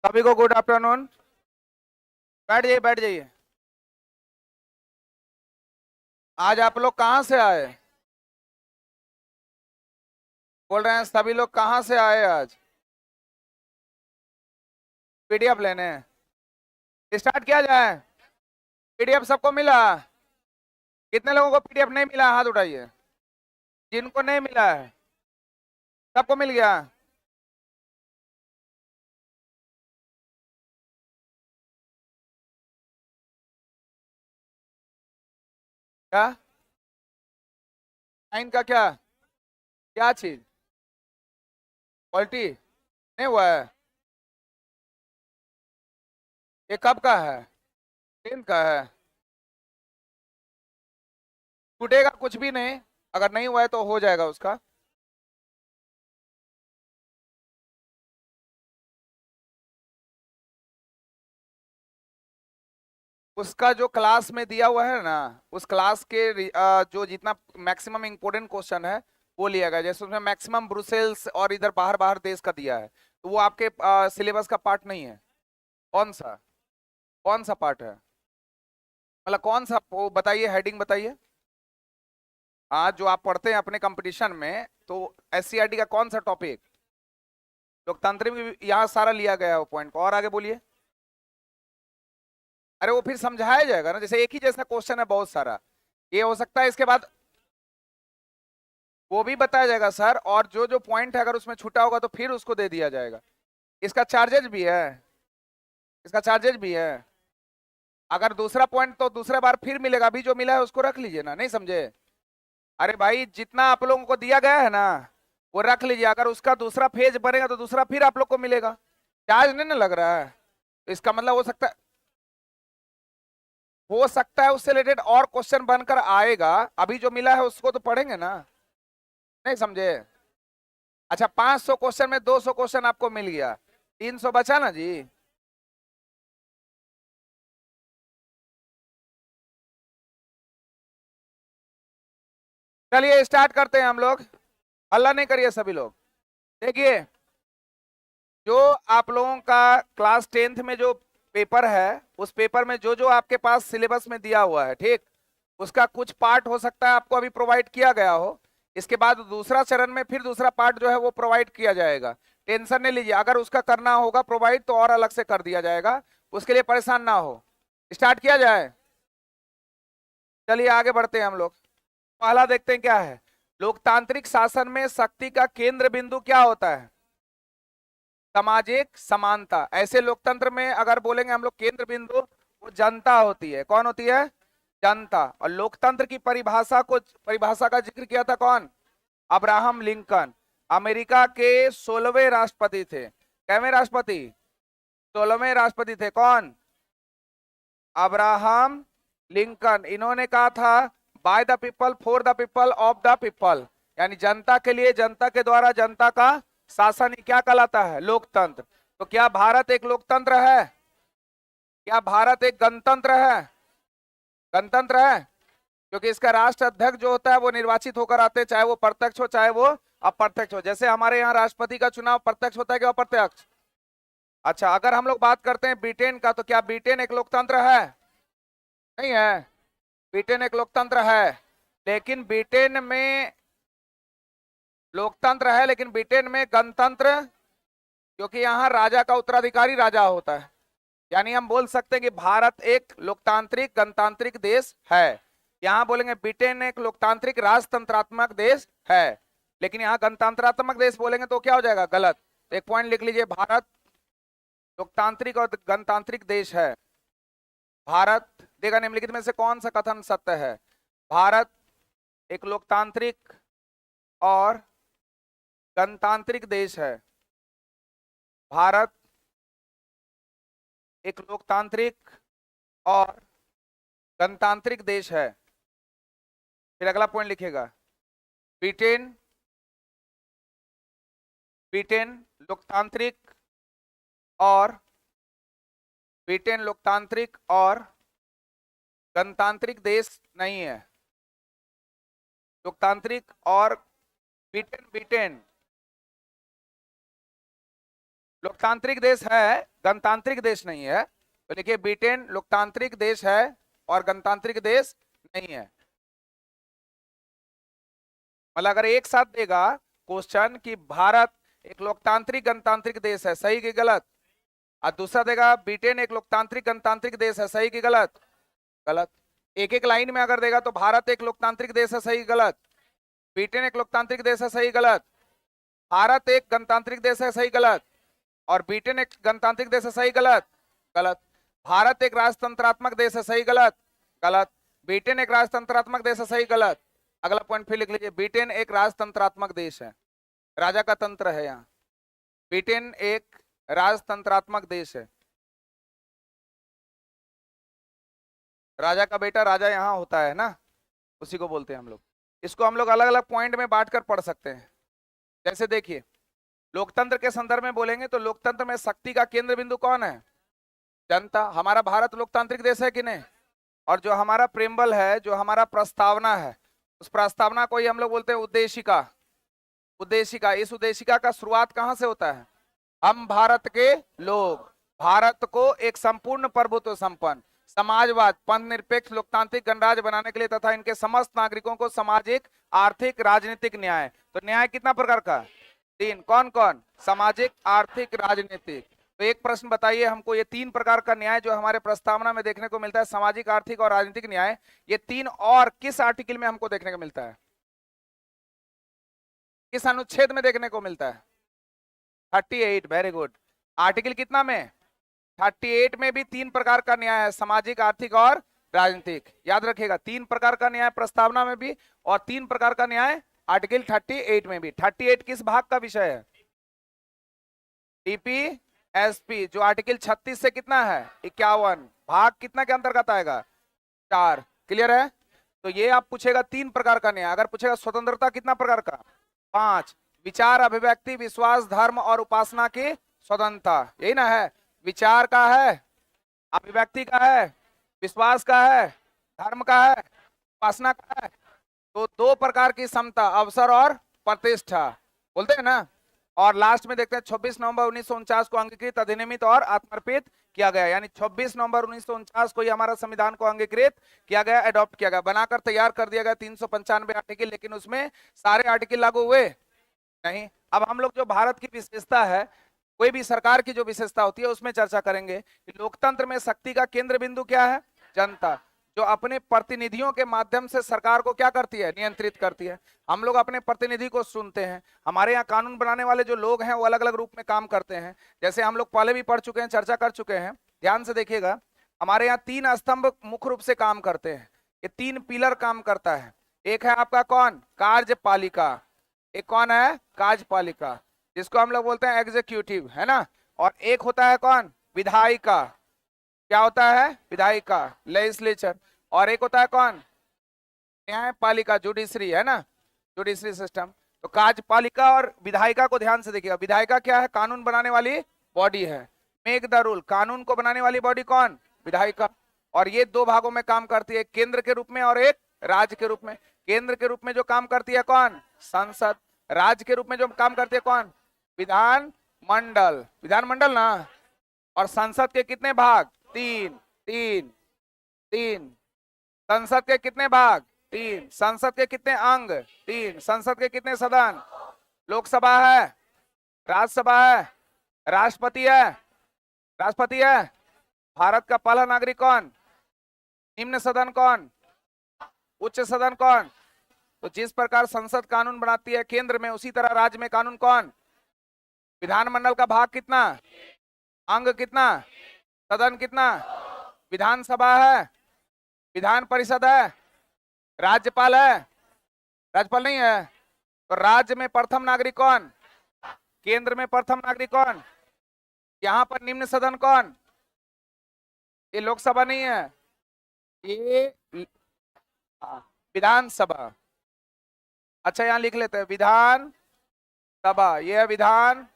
S2: सभी को गुड आफ्टरनून। बैठ जाइए बैठ जाइए। आज आप लोग कहाँ से आए? बोल रहे हैं सभी लोग कहाँ से आए आज? पीडीएफ लेने स्टार्ट किया जाए। पीडीएफ सबको मिला? कितने लोगों को पीडीएफ नहीं मिला, हाथ उठाइए। जिनको नहीं मिला है सबको मिल गया? क्या साइन का क्या? क्या चीज? क्वालिटी नहीं हुआ है? ये कब का है? 10 का है? टूटेगा कुछ भी नहीं, अगर नहीं हुआ है तो हो जाएगा उसका। उसका जो क्लास में दिया हुआ है ना, उस क्लास के जो जितना मैक्सिमम इंपोर्टेंट क्वेश्चन है वो लिया गया। जैसे उसमें मैक्सिमम ब्रुसेल्स और इधर बाहर बाहर देश का दिया है, तो वो आपके सिलेबस का पार्ट नहीं है। कौन सा? कौन सा पार्ट है? मतलब कौन सा, वो बताइए, हेडिंग बताइए। हाँ, जो आप पढ़ते हैं अपने कंपटीशन में, तो एससीईआरटी का कौन सा टॉपिक? लोकतंत्र में यहाँ सारा लिया गया है वो पॉइंट को। और आगे बोलिए। अरे वो फिर समझाया जाएगा ना, जैसे एक ही जैसा क्वेश्चन है बहुत सारा, ये हो सकता है इसके बाद वो भी बताया जाएगा सर। और जो जो पॉइंट है अगर उसमें छूटा होगा तो फिर उसको दे दिया जाएगा। इसका चार्जेज भी है, इसका चार्जेज भी है। अगर दूसरा पॉइंट तो दूसरा बार फिर मिलेगा, अभी जो मिला है उसको रख लीजिए ना, नहीं समझे? अरे भाई, जितना आप लोगों को दिया गया है ना वो रख लीजिए। अगर उसका दूसरा फेज बनेगा तो दूसरा फिर आप लोग को मिलेगा। चार्ज नहीं ना लग रहा है, तो इसका मतलब हो सकता है उससे रिलेटेड और क्वेश्चन बनकर आएगा। अभी जो मिला है उसको तो पढ़ेंगे ना, नहीं समझे? अच्छा, 500 क्वेश्चन में 200 क्वेश्चन आपको मिल गया, 300 बचा ना जी। चलिए स्टार्ट करते हैं हम लोग। हल्ला नहीं करिए सभी लोग। देखिए, जो आप लोगों का क्लास 10th में जो पेपर है, उस पेपर में जो जो आपके पास सिलेबस में दिया हुआ है, ठीक, उसका कुछ पार्ट हो सकता है आपको अभी प्रोवाइड किया गया हो। इसके बाद दूसरा चरण में फिर दूसरा पार्ट जो है वो प्रोवाइड किया जाएगा। टेंशन नहीं लीजिए, अगर उसका करना होगा प्रोवाइड तो और अलग से कर दिया जाएगा, उसके लिए परेशान ना हो। स्टार्ट किया जाए। चलिए आगे बढ़ते हैं हम लोग। पहला देखते हैं क्या है। लोकतांत्रिक शासन में शक्ति का केंद्र बिंदु क्या होता है? सामाजिक समानता। ऐसे लोकतंत्र में अगर बोलेंगे हम लोग केंद्र बिंदु, वो जनता होती है। कौन होती है? जनता। और लोकतंत्र की परिभाषा का जिक्र किया था कौन? Abraham Lincoln. अमेरिका के 16वें राष्ट्रपति थे। कैवें राष्ट्रपति? 16वें राष्ट्रपति थे। कौन? Abraham Lincoln. इन्होंने कहा था by the people, for the people, of the people, यानी जनता के लिए, जनता के द्वारा, जनता का शासन ही क्या कहलाता है? लोकतंत्र। तो क्या भारत एक लोकतंत्र है? क्या भारत एक गणतंत्र है? गणतंत्र है, क्योंकि इसका राष्ट्र अध्यक्ष जो होता है वो निर्वाचित होकर आते हैं, चाहे वो प्रत्यक्ष हो चाहे वो अप्रत्यक्ष हो। जैसे हमारे यहाँ राष्ट्रपति का चुनाव प्रत्यक्ष होता है कि अप्रत्यक्ष? अच्छा, अगर हम लोग बात करते हैं ब्रिटेन का, तो क्या ब्रिटेन एक लोकतंत्र है? नहीं है। ब्रिटेन एक लोकतंत्र है, लेकिन ब्रिटेन में लोकतंत्र है लेकिन ब्रिटेन में गणतंत्र, क्योंकि यहाँ राजा का उत्तराधिकारी राजा होता है। यानी हम बोल सकते हैं कि भारत एक लोकतांत्रिक गणतांत्रिक देश है। यहाँ बोलेंगे ब्रिटेन एक लोकतांत्रिक राजतंत्रात्मक देश है, लेकिन यहाँ गणतंत्रात्मक देश बोलेंगे तो क्या हो जाएगा? गलत। तो एक पॉइंट लिख लीजिए, भारत लोकतांत्रिक और गणतांत्रिक देश है। भारत देगा निम्नलिखित में से कौन सा कथन सत्य है? भारत एक लोकतांत्रिक और गणतांत्रिक देश है। भारत एक लोकतांत्रिक और गणतांत्रिक देश है। फिर अगला पॉइंट लिखेगा, ब्रिटेन ब्रिटेन लोकतांत्रिक और ब्रिटेन लोकतांत्रिक और गणतांत्रिक देश नहीं है। लोकतांत्रिक और ब्रिटेन ब्रिटेन लोकतांत्रिक देश है, गणतांत्रिक देश नहीं है। तो देखिए, ब्रिटेन लोकतांत्रिक देश है और गणतांत्रिक देश नहीं है। मतलब अगर एक साथ देगा क्वेश्चन कि भारत एक लोकतांत्रिक गणतांत्रिक देश है, सही कि गलत, और दूसरा देगा ब्रिटेन एक लोकतांत्रिक गणतांत्रिक देश है, सही कि गलत, गलत। एक एक लाइन में अगर देगा तो भारत एक लोकतांत्रिक देश है, सही गलत, ब्रिटेन एक लोकतांत्रिक देश है, सही गलत, भारत एक गणतांत्रिक देश है, सही गलत, और ब्रिटेन एक गणतांत्रिक देश है, सही गलत, गलत, भारत एक राजतंत्रात्मक देश है, सही गलत, गलत, ब्रिटेन एक राजतंत्रात्मक देश है, सही गलत। अगला पॉइंट फिर लिख लीजिए, ब्रिटेन एक राजतंत्रात्मक देश है, राजा का तंत्र है यहाँ, ब्रिटेन एक राजतंत्रात्मक देश है, राजा का बेटा राजा यहाँ होता है ना, उसी को बोलते हैं हम लोग। इसको हम लोग अलग अलग पॉइंट में बांटकर पढ़ सकते हैं। जैसे देखिए, लोकतंत्र के संदर्भ में बोलेंगे तो लोकतंत्र में शक्ति का केंद्र बिंदु कौन है, जनता। हमारा भारत लोकतांत्रिक देश है कि नहीं, और जो हमारा प्रेम्बल है, जो हमारा प्रस्तावना है, उस प्रस्तावना को ही हम लोग बोलते हैं उद्देशिका। उद्देशिका, इस उद्देशिका का शुरुआत कहां से होता है, हम भारत के लोग भारत को एक संपूर्ण प्रभुत्व संपन्न समाजवाद पंथनिरपेक्ष लोकतांत्रिक गणराज्य बनाने के लिए तथा इनके समस्त नागरिकों को सामाजिक आर्थिक राजनीतिक न्याय, तो न्याय कितना प्रकार का, तीन, कौन कौन, सामाजिक आर्थिक राजनीतिक। तो एक प्रश्न बताइए हमको, ये तीन प्रकार का न्याय जो हमारे प्रस्तावना में देखने को मिलता है, सामाजिक आर्थिक और राजनीतिक न्याय, ये तीन और किस आर्टिकल में हमको देखने को मिलता है, किस अनुच्छेद में देखने को मिलता है, 38, वेरी गुड। आर्टिकल कितना में, 38 में भी तीन प्रकार का न्याय है, सामाजिक आर्थिक और राजनीतिक। याद रखिएगा, तीन प्रकार का न्याय प्रस्तावना में भी और तीन प्रकार का न्याय आर्टिकल 38 में भी। 38 किस भाग का विषय है, टीपीएसपी, जो आर्टिकल 36 से कितना है 51, भाग कितना के अंतर्गत आएगा, 4। क्लियर है। तो ये आप पूछेगा तीन प्रकार का न्याय। अगर पूछेगा स्वतंत्रता कितना प्रकार का, 5, विचार अभिव्यक्ति विश्वास धर्म और उपासना की स्वतंत्रता, यही ना है, विचार का है, अभिव्यक्ति का है, विश्वास का है, धर्म का है, उपासना का है। तो दो प्रकार की समता, अवसर और प्रतिष्ठा बोलते हैं ना। और लास्ट में देखते हैं 26 नवंबर 1949 को अंगीकृत अधिनियमित और आत्मर्पित किया गया, यानी 26 नवंबर 1949 को ही हमारा संविधान को अंगीकृत किया गया, अडॉप्ट किया गया, बनाकर तैयार कर दिया गया 395 आर्टिकल, लेकिन उसमें सारे आर्टिकल लागू हुए नहीं। अब हम लोग जो भारत की विशेषता है, कोई भी सरकार की जो विशेषता होती है उसमें चर्चा करेंगे कि लोकतंत्र में शक्ति का केंद्र बिंदु क्या है, जनता, जो अपने प्रतिनिधियों के माध्यम से सरकार को क्या करती है, नियंत्रित करती है। हम लोग अपने प्रतिनिधि को सुनते हैं। हमारे यहाँ कानून बनाने वाले जो लोग हैं वो अलग अलग रूप में काम करते हैं, जैसे हम लोग पहले भी पढ़ चुके हैं, चर्चा कर चुके हैं। ध्यान से देखिएगा, हमारे यहाँ तीन स्तंभ मुख्य रूप से काम करते हैं, ये तीन पिलर काम करता है। एक है आपका कौन, कार्यपालिका, एक कौन है, कार्यपालिका, जिसको हम लोग बोलते हैं एग्जीक्यूटिव, है ना। और एक होता है कौन, विधायिका, क्या होता है, विधायिका, लेजिस्लेचर। और एक होता है कौन, न्यायपालिका, जुडिशरी, है ना, जुडिशरी सिस्टम। तो कार्यपालिका और विधायिका को ध्यान से देखिएगा। विधायिका क्या है, कानून बनाने वाली बॉडी है, मेक द रूल, कानून को बनाने वाली बॉडी कौन, विधायिका। और ये दो भागों में काम करती है, केंद्र के रूप में और एक राज्य के रूप में। केंद्र के रूप में जो काम करती है कौन, संसद, राज्य के रूप में जो काम करती है कौन, विधान मंडल, विधान मंडल ना। और संसद के कितने भाग, तीन, तीन, तीन। संसद के कितने भाग, तीन। संसद के कितने अंग, तीन। संसद के कितने सदन, लोकसभा है, राज्यसभा है, राष्ट्रपति है, राष्ट्रपति है। भारत का पहला नागरिक कौन, निम्न सदन कौन, उच्च सदन कौन। तो जिस प्रकार संसद कानून बनाती है केंद्र में, उसी तरह राज्य में कानून कौन, विधानमंडल का भाग कितना, अंग कितना, सदन कितना, विधानसभा है, विधान परिषद है, राज्यपाल है, राज्यपाल नहीं है। तो राज्य में प्रथम नागरिक कौन, केंद्र में प्रथम नागरिक कौन, यहां पर निम्न सदन कौन, ये लोकसभा नहीं है, ये विधानसभा। अच्छा यहां लिख लेते हैं विधान सभा, ये है विधान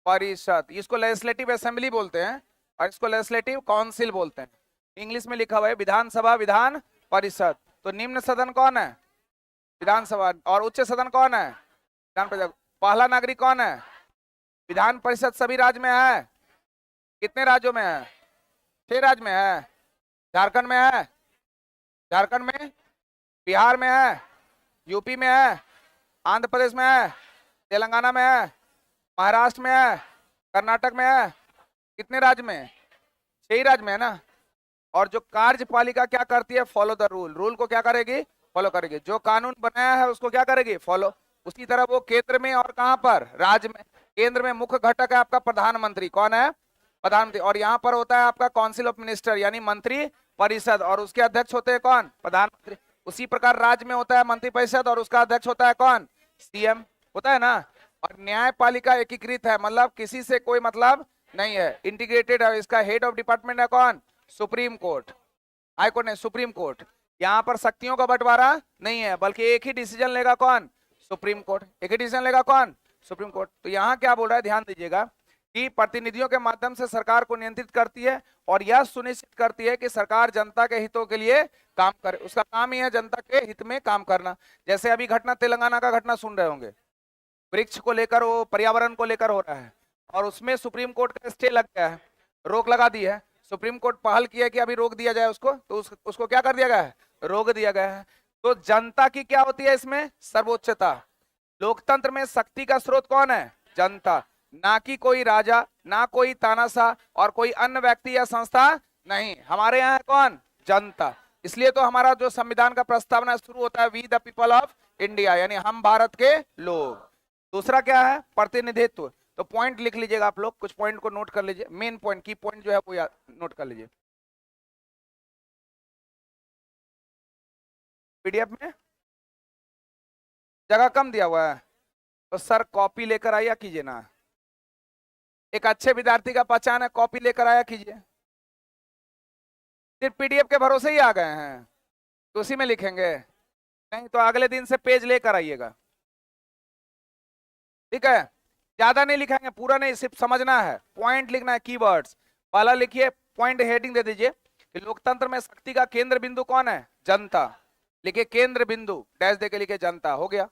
S2: परिषद। इसको लेजिस्लेटिव असेंबली बोलते हैं और इसको लेजिस्लेटिव काउंसिल बोलते हैं। इंग्लिश में लिखा हुआ है विधानसभा, विधान परिषद। तो निम्न सदन कौन है, विधानसभा। और उच्च सदन कौन है, विधान परिषद। पहला नागरिक कौन है, विधान परिषद सभी राज्य में है, कितने राज्यों में है, 6 राज्य में है। झारखंड में है, झारखंड में, बिहार में है, यूपी में है, आंध्र प्रदेश में है, तेलंगाना में है, महाराष्ट्र में है, कर्नाटक में है, कितने राज्य में? 6 ही राज्य में है ना। और जो कार्यपालिका क्या करती है? Follow the rule. रूल को क्या करेगी? फॉलो करेगी। जो कानून बनाया है उसको क्या करेगी? फॉलो। उसी तरह वो केंद्र में और कहां पर? राज्य में। केंद्र में मुख्य घटक है आपका प्रधानमंत्री। कौन है? प्रधानमंत्री। और यहाँ पर होता है आपका काउंसिल ऑफ मिनिस्टर यानी मंत्री परिषद, और उसके अध्यक्ष होते हैं कौन? प्रधानमंत्री। उसी प्रकार राज्य में होता है मंत्री परिषद और उसका अध्यक्ष होता है कौन? सीएम होता है ना। और न्यायपालिका एकीकृत है, मतलब किसी से कोई मतलब नहीं है, इंटीग्रेटेड है। इसका हेड ऑफ डिपार्टमेंट है कौन? Supreme court. हाई कोर्ट नहीं, सुप्रीम कोर्ट। यहाँ पर शक्तियों का बंटवारा नहीं है, बल्कि एक ही डिसीजन लेगा कौन? Supreme court. एक ही डिसीजन लेगा कौन? Supreme court. तो यहाँ क्या बोल रहा है, ध्यान दीजिएगा कि प्रतिनिधियों के माध्यम से सरकार को नियंत्रित करती है और यह सुनिश्चित करती है कि सरकार जनता के हितों के लिए काम करे। उसका काम ही है जनता के हित में काम करना। जैसे अभी घटना तेलंगाना का घटना सुन रहे होंगे, वृक्ष को लेकर, वो पर्यावरण को लेकर हो रहा है, और उसमें सुप्रीम कोर्ट का स्टे लग गया है, रोक लगा दी है। सुप्रीम कोर्ट पहल किया कि अभी रोक दिया जाए उसको, तो उसको क्या कर दिया गया है? रोक दिया गया है। तो जनता की क्या होती है इसमें? सर्वोच्चता। लोकतंत्र में शक्ति का स्रोत कौन है? जनता, ना कि कोई राजा, ना कोई तानाशाह और कोई अन्य व्यक्ति या संस्था नहीं। हमारे यहाँ है कौन? जनता। इसलिए तो हमारा जो संविधान का प्रस्तावना शुरू होता है, we the people of India, यानी हम भारत के लोग। दूसरा क्या है? प्रतिनिधित्व। तो पॉइंट लिख लीजिएगा आप लोग, कुछ पॉइंट को नोट कर लीजिए, मेन पॉइंट की पॉइंट जो है वो नोट कर लीजिए पीडीएफ में। जगह कम दिया हुआ है तो सर कॉपी लेकर आया कीजिए ना। एक अच्छे विद्यार्थी का पहचान है, कॉपी लेकर आया कीजिए। सिर्फ पीडीएफ के भरोसे ही आ गए हैं तो उसी में लिखेंगे, नहीं तो अगले दिन से पेज लेकर आइएगा, ठीक है? ज्यादा नहीं लिखेंगे, पूरा नहीं, सिर्फ समझना है, पॉइंट लिखना है, कीवर्ड्स। पहला लिखिए, पॉइंट हेडिंग दे दीजिए कि लोकतंत्र में शक्ति का केंद्र बिंदु कौन है? जनता। लिखिए केंद्र बिंदु, डैश देके लिखिए जनता। हो गया।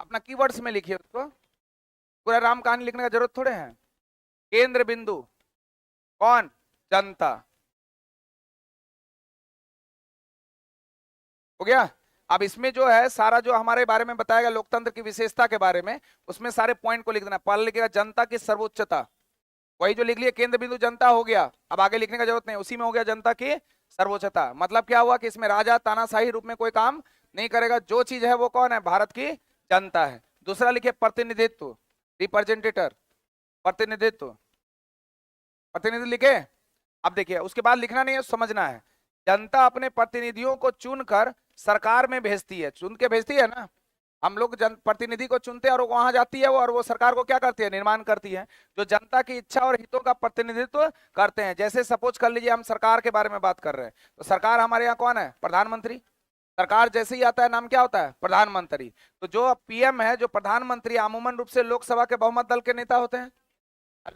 S2: अपना कीवर्ड्स में लिखिए उसको, पूरा राम कहानी लिखने का जरूरत थोड़े है। केंद्र बिंदु कौन? जनता। हो गया। अब इसमें जो है सारा जो हमारे बारे में बताया गया लोकतंत्र की विशेषता के बारे में, उसमें सारे पॉइंट को लिख देना। पहले लिखेगा जनता की सर्वोच्चता, वही जो लिख लिया केंद्र बिंदु जनता हो गया। अब आगे लिखने का जरूरत नहीं, उसी में हो गया जनता की सर्वोच्चता। मतलब क्या हुआ कि इसमें राजा तानाशाही रूप में कोई काम नहीं करेगा, जो चीज है वो कौन है? भारत की जनता है। दूसरा लिखिए प्रतिनिधित्व, रिप्रेजेंटेटर, प्रतिनिधित्व, प्रतिनिधि लिखे। अब देखिए उसके बाद लिखना नहीं है, समझना है। जनता अपने प्रतिनिधियों को चुनकर सरकार में भेजती है, चुन के भेजती है ना। हम लोग प्रतिनिधि को चुनते हैं और वहां जाती है वो, और वो सरकार को क्या करती है? निर्माण करती है, जो जनता की इच्छा और हितों का प्रतिनिधित्व करते हैं। जैसे सपोज कर लीजिए हम सरकार के बारे में बात कर रहे हैं, तो सरकार हमारे यहाँ कौन है? प्रधानमंत्री। सरकार जैसे ही आता है नाम क्या होता है? प्रधानमंत्री। तो जो पीएम है, जो प्रधानमंत्री, अमूमन रूप से लोकसभा के बहुमत दल के नेता होते हैं।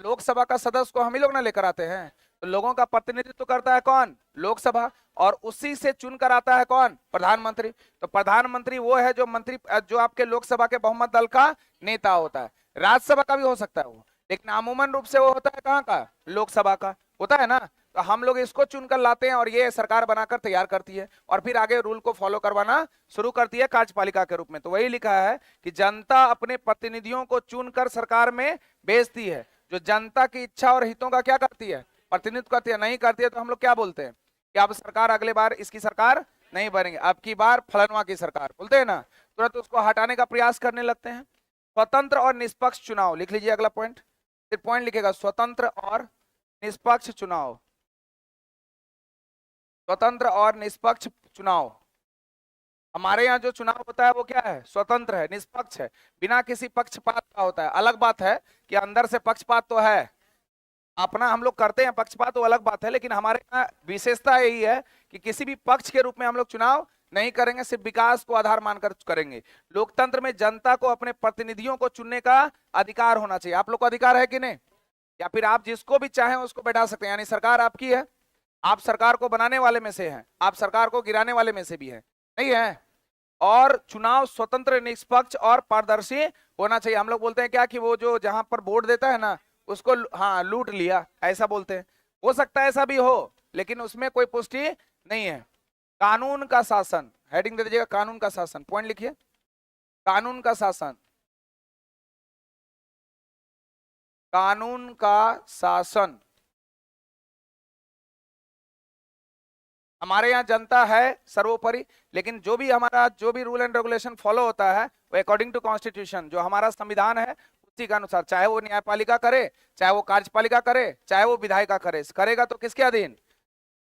S2: लोकसभा का सदस्य को हम ही लोग ना लेकर आते हैं, तो लोगों का प्रतिनिधित्व करता है कौन? लोकसभा। और उसी से चुनकर आता है कौन? प्रधानमंत्री। तो प्रधानमंत्री वो है जो मंत्री, जो आपके लोकसभा के बहुमत दल का नेता होता है। राज्यसभा का भी हो सकता है वो, लेकिन अमूमन रूप से वो होता है कहाँ का? लोकसभा का होता है ना। तो हम लोग इसको चुनकर लाते हैं और ये सरकार बनाकर तैयार करती है और फिर आगे रूल को फॉलो करवाना शुरू करती है कार्यपालिका के रूप में। तो वही लिखा है कि जनता अपने प्रतिनिधियों को चुनकर सरकार में भेजती है, जो जनता की इच्छा और हितों का क्या करती है? प्रतिनिधित्व करती है। नहीं करती है तो हम लोग क्या बोलते हैं कि अब सरकार, अगले बार इसकी सरकार नहीं बनेगी, अब की बार फलनवा की सरकार बोलते हैं ना, तुरंत उसको हटाने का प्रयास करने लगते हैं। स्वतंत्र और निष्पक्ष चुनाव लिख लीजिए, अगला पॉइंट। फिर पॉइंट लिखेगा स्वतंत्र और निष्पक्ष चुनाव। स्वतंत्र और निष्पक्ष चुनाव। हमारे यहाँ जो चुनाव होता है वो क्या है? स्वतंत्र है, निष्पक्ष है, बिना किसी पक्षपात का होता है। अलग बात है कि अंदर से पक्षपात तो है, अपना हम लोग करते हैं पक्षपात, तो अलग बात है, लेकिन हमारे यहाँ विशेषता यही है कि किसी भी पक्ष के रूप में हम लोग चुनाव नहीं करेंगे, सिर्फ विकास को आधार मानकर करेंगे। लोकतंत्र में जनता को अपने प्रतिनिधियों को चुनने का अधिकार होना चाहिए। आप लोग को अधिकार है कि नहीं? या फिर आप जिसको भी चाहें उसको बैठा सकते हैं, यानी सरकार आपकी है, आप सरकार को बनाने वाले में से हैं, आप सरकार को गिराने वाले में से भी हैं, नहीं है? और चुनाव स्वतंत्र, निष्पक्ष और पारदर्शी होना चाहिए। हम लोग बोलते हैं क्या कि वो जो जहां पर वोट देता है ना उसको हाँ लूट लिया, ऐसा बोलते हैं। हो सकता है ऐसा भी हो, लेकिन उसमें कोई पुष्टि नहीं है। कानून का शासन, हेडिंग दे दीजिएगा, कानून का शासन। पॉइंट लिखिए, कानून का शासन, कानून का शासन। हमारे यहाँ जनता है सर्वोपरि, लेकिन जो भी हमारा जो भी रूल एंड रेगुलेशन फॉलो होता है वो अकॉर्डिंग टू कॉन्स्टिट्यूशन, जो हमारा संविधान है उसी के अनुसार, चाहे वो न्यायपालिका करे, चाहे वो कार्यपालिका करे, चाहे वो विधायिका करे, करेगा तो किसके अधीन?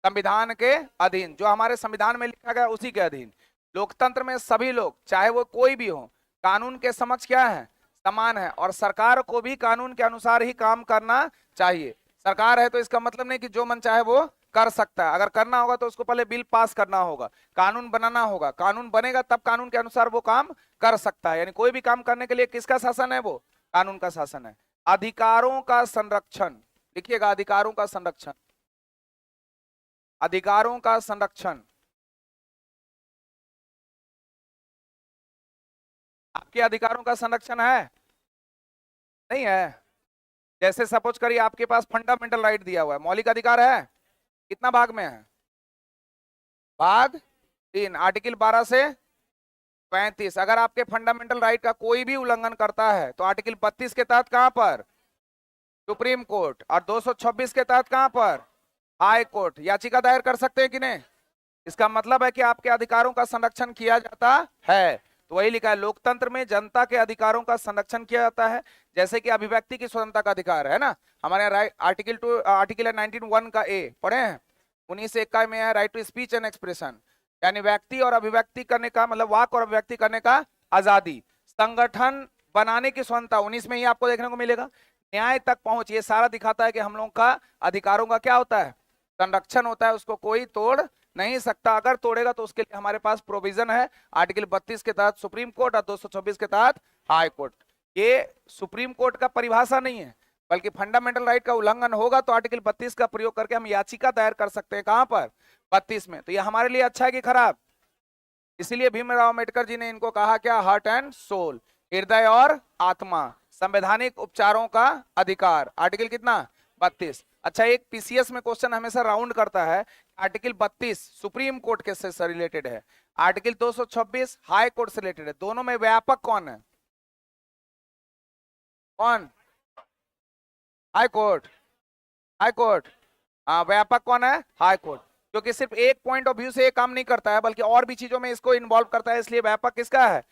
S2: संविधान के अधीन। जो हमारे संविधान में लिखा गया उसी के अधीन। लोकतंत्र में सभी लोग, चाहे वो कोई भी हो, कानून के समक्ष क्या है? समान है। और सरकार को भी कानून के अनुसार ही काम करना चाहिए। सरकार है तो इसका मतलब नहीं कि जो मन चाहे वो कर सकता है। अगर करना होगा तो उसको पहले बिल पास करना होगा, कानून बनाना होगा, कानून बनेगा तब कानून के अनुसार वो काम कर सकता है। यानी कोई भी काम करने के लिए किसका शासन है? वो कानून का शासन है। अधिकारों का संरक्षण, लिखिएगा, अधिकारों का संरक्षण, अधिकारों का संरक्षण। आपके अधिकारों का संरक्षण है? नहीं है। जैसे सपोज करिए आपके पास फंडामेंटल राइट दिया हुआ है, मौलिक अधिकार है, कितना भाग में है? भाग 3, आर्टिकल 12 से 35। अगर आपके फंडामेंटल राइट का कोई भी उल्लंघन करता है तो आर्टिकल 32 के तहत कहां पर? Supreme court. और 226 के तहत कहां पर? High court. याचिका दायर कर सकते हैं कि नहीं? इसका मतलब है कि आपके अधिकारों का संरक्षण किया जाता है। तो वही लिखा है, लोकतंत्र में जनता के अधिकारों का संरक्षण किया जाता है। जैसे कि अभिव्यक्ति की स्वतंत्रता का अधिकार है ना, हमारे यहाँ आर्टिकल 19(1) का ए पढ़े हैं, 19(1) में है right to speech and expression, यानी व्यक्ति और अभिव्यक्ति करने का, मतलब वाक और अभिव्यक्ति करने का आजादी। संगठन बनाने की स्वतंत्रता 19 में ही आपको देखने को मिलेगा। न्याय तक पहुंच, ये सारा दिखाता है कि हम लोगों का अधिकारों का क्या होता है? संरक्षण होता है, उसको कोई तोड़ नहीं सकता। अगर तोड़ेगा तो उसके लिए हमारे पास प्रोविजन है, आर्टिकल 32 के तहत सुप्रीम कोर्ट और 226 के तहत हाई कोर्ट। ये सुप्रीम कोर्ट का परिभाषा नहीं है, बल्कि फंडामेंटल राइट का उल्लंघन होगा तो आर्टिकल 32 का प्रयोग करके हम याचिका दायर कर सकते हैं। कहां पर? 32 में। तो ये हमारे लिए अच्छा है कि खराब? इसीलिए भीमराव अम्बेडकर जी ने इनको कहा क्या? हार्ट एंड सोल, हृदय और आत्मा, संवैधानिक उपचारों का अधिकार। आर्टिकल कितना? 32। अच्छा, एक पीसीएस में क्वेश्चन हमेशा राउंड करता है, आर्टिकल 32 सुप्रीम कोर्ट के से रिलेटेड है, आर्टिकल 226 हाई कोर्ट से रिलेटेड है, दोनों में व्यापक कौन है? कौन? High court. High court. हाँ, व्यापक कौन है? High court. क्योंकि सिर्फ एक पॉइंट ऑफ व्यू से ये काम नहीं करता है, बल्कि और भी चीजों में इसको इन्वॉल्व करता है, इसलिए व्यापक किसका है?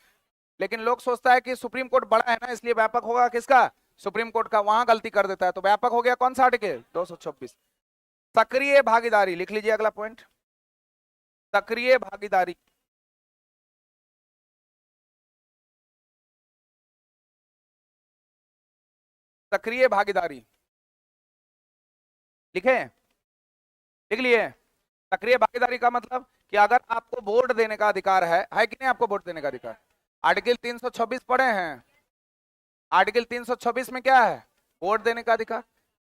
S2: लेकिन लोग सोचता है कि सुप्रीम कोर्ट बड़ा है ना, इसलिए व्यापक होगा किसका? सुप्रीम कोर्ट का। वहां गलती कर देता है। तो व्यापक हो गया कौन सा आर्टिकल? 226। सक्रिय भागीदारी, लिख लीजिए अगला पॉइंट, सक्रिय भागीदारी। सक्रिय भागीदारी लिखे? लिख लिए? सक्रिय भागीदारी का मतलब कि अगर आपको वोट देने का अधिकार है कि नहीं? आपको वोट देने का अधिकार, आर्टिकल 326 पढ़े हैं? आर्टिकल 326 में क्या है? वोट देने का अधिकार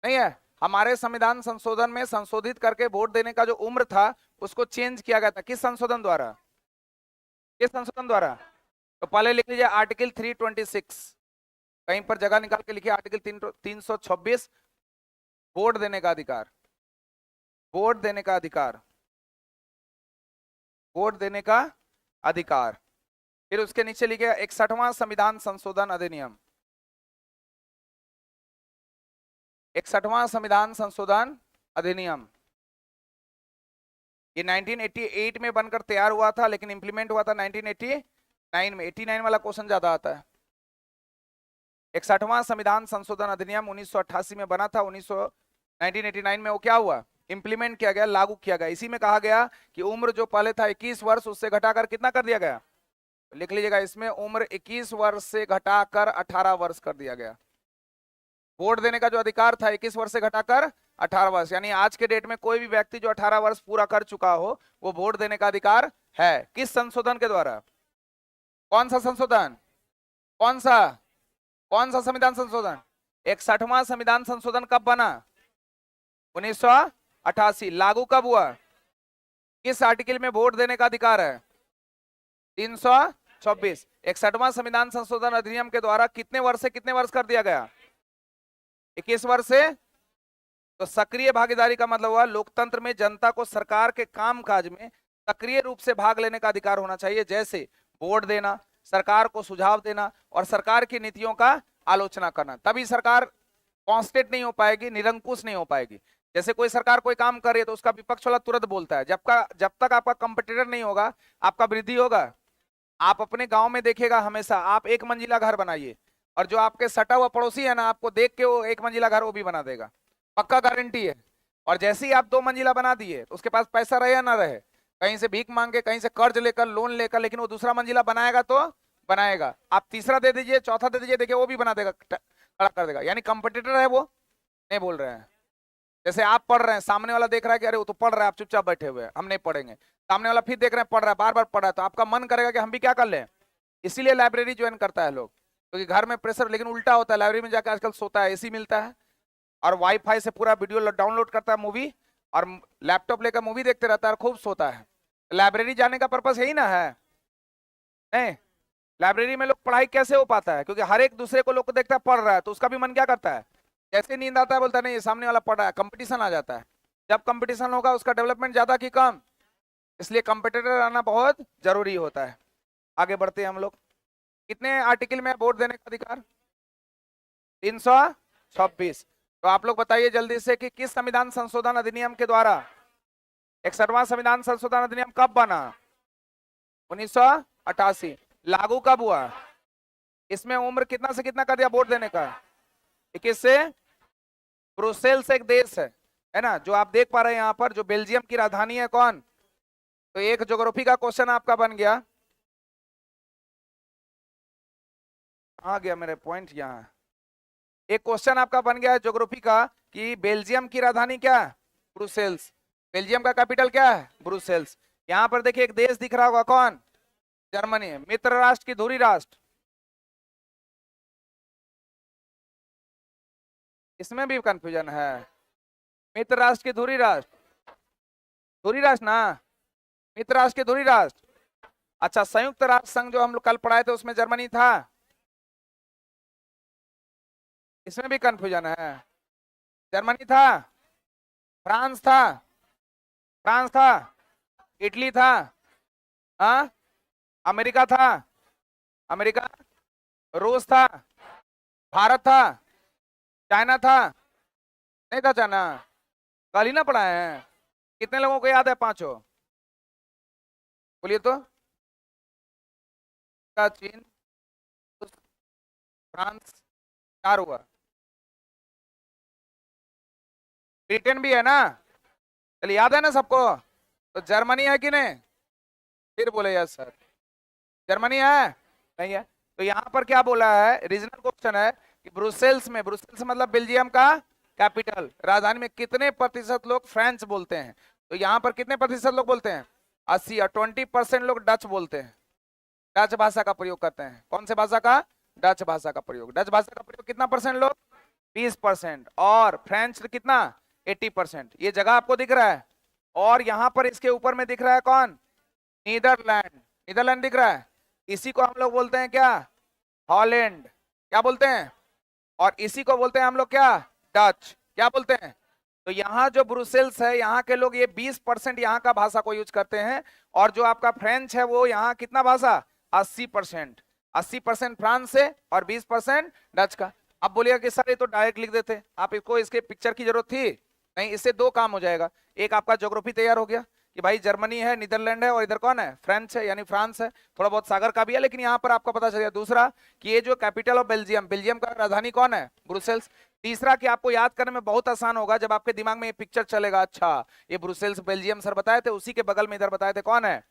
S2: नहीं है। हमारे संविधान संशोधन में संशोधित करके वोट देने का जो उम्र था उसको चेंज किया गया था। किस संशोधन द्वारा? किस संशोधन द्वारा? तो पहले लिख लीजिए आर्टिकल 326, कहीं पर जगह निकाल के लिखिए, आर्टिकल 326 वोट देने का अधिकार, वोट देने का अधिकार, वोट देने का अधिकार। फिर उसके नीचे लिखिए 61वां संविधान संशोधन अधिनियम, 61वां संविधान संशोधन अधिनियम। ये 1988 में बनकर तैयार हुआ था, लेकिन इंप्लीमेंट हुआ था 1989 में। 89 वाला क्वेश्चन ज्यादा आता है। 61वां संविधान संशोधन अधिनियम 1988 में बना था, 1989 में वो क्या हुआ? इंप्लीमेंट किया गया, लागू किया गया। इसी में कहा गया कि उम्र जो पहले था 21 वर्ष, उससे घटाकर कितना कर दिया गया? लिख लीजिएगा, इसमें उम्र 21 वर्ष से घटाकर 18 वर्ष कर दिया गया। वोट देने का जो अधिकार था 21 वर्ष से घटाकर 18 वर्ष, यानी आज के डेट में कोई भी व्यक्ति जो 18 वर्ष पूरा कर चुका हो वो वोट देने का अधिकार है। किस संशोधन के द्वारा? कौन सा संशोधन? कौन सा? कौन सा संविधान संशोधन? 61वां संविधान संशोधन कब बना? 1988। लागू कब हुआ? किस आर्टिकल में वोट देने का अधिकार है? 326। 61वां संविधान संशोधन अधिनियम के द्वारा कितने वर्ष से कितने वर्ष कर दिया गया? 21 वर्ष से। तो सक्रिय भागीदारी का मतलब हुआ लोकतंत्र में जनता को सरकार के कामकाज में सक्रिय रूप से भाग लेने का अधिकार होना चाहिए, जैसे वोट देना, सरकार को सुझाव देना और सरकार की नीतियों का आलोचना करना। तभी सरकार कांस्टेंट नहीं हो पाएगी, निरंकुश नहीं हो पाएगी। जैसे कोई सरकार कोई काम कर रही है तो उसका विपक्ष वाला तुरंत बोलता है। जब तक आपका कंपटीटर नहीं होगा, आपका वृद्धि होगा। आप अपने गांव में देखिएगा, हमेशा आप एक मंजिला घर बनाइए और जो आपके सटा हुआ पड़ोसी है ना, आपको देख के वो एक मंजिला घर वो भी बना देगा, पक्का गारंटी है। और जैसे ही आप 2 मंजिला बना दिए तो उसके पास पैसा रहे या ना रहे, कहीं से भीख मांग के, कहीं से कर्ज लेकर, लोन लेकर, लेकिन वो दूसरा मंजिला बनाएगा तो बनाएगा। आप तीसरा दे दीजिए, चौथा दे दीजिए, देखिए वो भी बना देगा, खड़ा कर देगा। यानी कंपटीटर है वो, नहीं बोल रहे हैं। जैसे आप पढ़ रहे हैं, सामने वाला देख रहा है कि अरे वो तो पढ़ रहा है, आप चुपचाप बैठे हुए हैं, हम नहीं पढ़ेंगे। सामने वाला फिर देख रहे हैं पढ़ रहा है, बार बार पढ़ रहा है, तो आपका मन करेगा कि हम भी क्या कर लें। इसीलिए लाइब्रेरी ज्वाइन करता है लोग, क्योंकि घर में प्रेशर। लेकिन उल्टा होता है, लाइब्रेरी में जाकर आजकल सोता है, एसी मिलता है और वाईफाई से पूरा वीडियो डाउनलोड करता है, मूवी, और लैपटॉप लेकर मूवी देखते रहता है, खूब सोता है। लाइब्रेरी जाने का पर्पस यही ना है। नहीं, लाइब्रेरी में लोग पढ़ाई कैसे हो पाता है, क्योंकि हर एक दूसरे को लोग को देखता है पढ़ रहा है, तो उसका भी मन क्या करता है, जैसे नींद आता है बोलता है नहीं ये सामने वाला पढ़ रहा है, कंपटीशन आ जाता है। जब कंपटीशन होगा उसका डेवलपमेंट ज्यादा कि कम, इसलिए कंपटीटर आना बहुत जरूरी होता है। आगे बढ़ते हैं हम लोग। कितने आर्टिकल में वोट देने का अधिकार? 326। तो आप लोग बताइए जल्दी से कि किस संविधान संशोधन अधिनियम के द्वारा 61वां संविधान संशोधन अधिनियम कब बना? 1988। लागू कब हुआ? इसमें उम्र कितना से कितना कर दिया वोट देने का? 21 से। ब्रुसेल्स एक देश है ना, जो आप देख पा रहे हैं यहाँ पर, जो बेल्जियम की राजधानी है, कौन? तो एक ज्योग्राफी का क्वेश्चन आपका बन गया। कहाँ गया मेरे पॉइंट? यहाँ एक क्वेश्चन आपका बन गया है ज्योग्राफी का कि बेल्जियम की राजधानी क्या है? ब्रुसेल्स। बेल्जियम का कैपिटल क्या है? ब्रुसेल्स। यहाँ पर देखिए एक देश दिख रहा होगा, कौन? जर्मनी। मित्र राष्ट्र की धुरी राष्ट्र? इसमें भी कंफ्यूजन है। मित्र राष्ट्र की धुरी राष्ट्र, धुरी राष्ट्र ना, मित्र राष्ट्र की धुरी राष्ट्र। अच्छा, संयुक्त राष्ट्र संघ जो हम लोग कल पढ़ाए थे उसमें जर्मनी था, इसमें भी कंफ्यूजन है। जर्मनी था, फ्रांस था, फ्रांस था, इटली था, हाँ, अमेरिका था, अमेरिका, रूस था, भारत था, चाइना था, नहीं था चाइना? कल ही ना पढ़ाए हैं। कितने लोगों को याद है पांचों? बोलिए तो। चीन, फ्रांस, 4 हुआ। ब्रिटेन भी है ना? चलिए याद है ना सबको? तो जर्मनी है कि नहीं? फिर बोले यस सर। जर्मनी है? नहीं है। तो यहाँ पर क्या बोला है, रीजनल क्वेश्चन है कि ब्रुसेल्स में, ब्रुसेल्स मतलब बेल्जियम का कैपिटल, राजधानी में कितने प्रतिशत लोग फ्रेंच बोलते हैं? तो यहाँ पर कितने प्रतिशत लोग बोलते हैं? 80। और 20% लोग डच बोलते हैं, डच भाषा का प्रयोग करते हैं। कौन से भाषा का? डच भाषा का प्रयोग। डच भाषा का प्रयोग कितना परसेंट लोग? 20%। और फ्रेंच कितना? 80%। ये जगह आपको दिख रहा है, और यहाँ पर इसके ऊपर में दिख रहा है कौन? नीदरलैंड। नीदरलैंड दिख रहा है, इसी को हम लोग बोलते हैं क्या? हॉलैंड। क्या बोलते हैं? और इसी को बोलते हैं हम लोग क्या? डच। क्या बोलते हैं? तो यहाँ जो ब्रुसेल्स है, यहाँ के लोग ये 20% यहाँ का भाषा को यूज करते हैं, और जो आपका फ्रेंच है वो यहाँ कितना भाषा? 80%। 80% फ्रांस से और 20% डच का। अब बोलिएगा कि सर ये तो डायरेक्ट लिख देते, आप इसको, इसके पिक्चर की जरूरत थी? नहीं, इससे 2 काम हो जाएगा। एक आपका ज्योग्राफी तैयार हो गया कि भाई जर्मनी है, नीदरलैंड है, और इधर कौन है? फ्रेंच है, यानी फ्रांस है। थोड़ा बहुत सागर का भी है, लेकिन यहाँ पर आपको पता चल गया। दूसरा कि ये जो कैपिटल ऑफ बेल्जियम, बेल्जियम का राजधानी कौन है? ब्रुसेल्स। तीसरा कि आपको याद करने में बहुत आसान होगा जब आपके दिमाग में ये पिक्चर चलेगा, अच्छा ये ब्रुसेल्स बेल्जियम सर बताए थे, उसी के बगल में इधर बताए थे कौन है?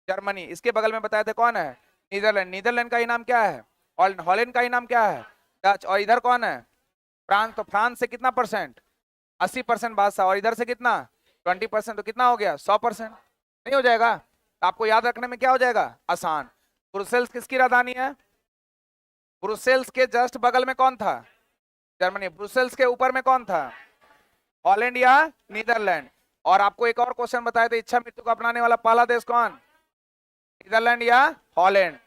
S2: जर्मनी। इसके बगल में बताए थे कौन है? नीदरलैंड। नीदरलैंड का इनाम क्या है? और हॉलैंड का इनाम क्या है? डच। और इधर कौन है? फ्रांस। तो फ्रांस से कितना परसेंट? 80% भाषा, और इधर से कितना? 20%। तो कितना हो गया? 100%। नहीं हो जाएगा? तो आपको याद रखने में क्या हो जाएगा? आसान। ब्रुसेल्स किसकी राजधानी है? ब्रुसेल्स के जस्ट बगल में कौन था? जर्मनी। ब्रुसेल्स के ऊपर में कौन था? हॉलैंड या नीदरलैंड। और आपको एक और क्वेश्चन बताए थे, इच्छा मृत्यु को अपनाने वाला पहला देश कौन? नीदरलैंड या हॉलैंड।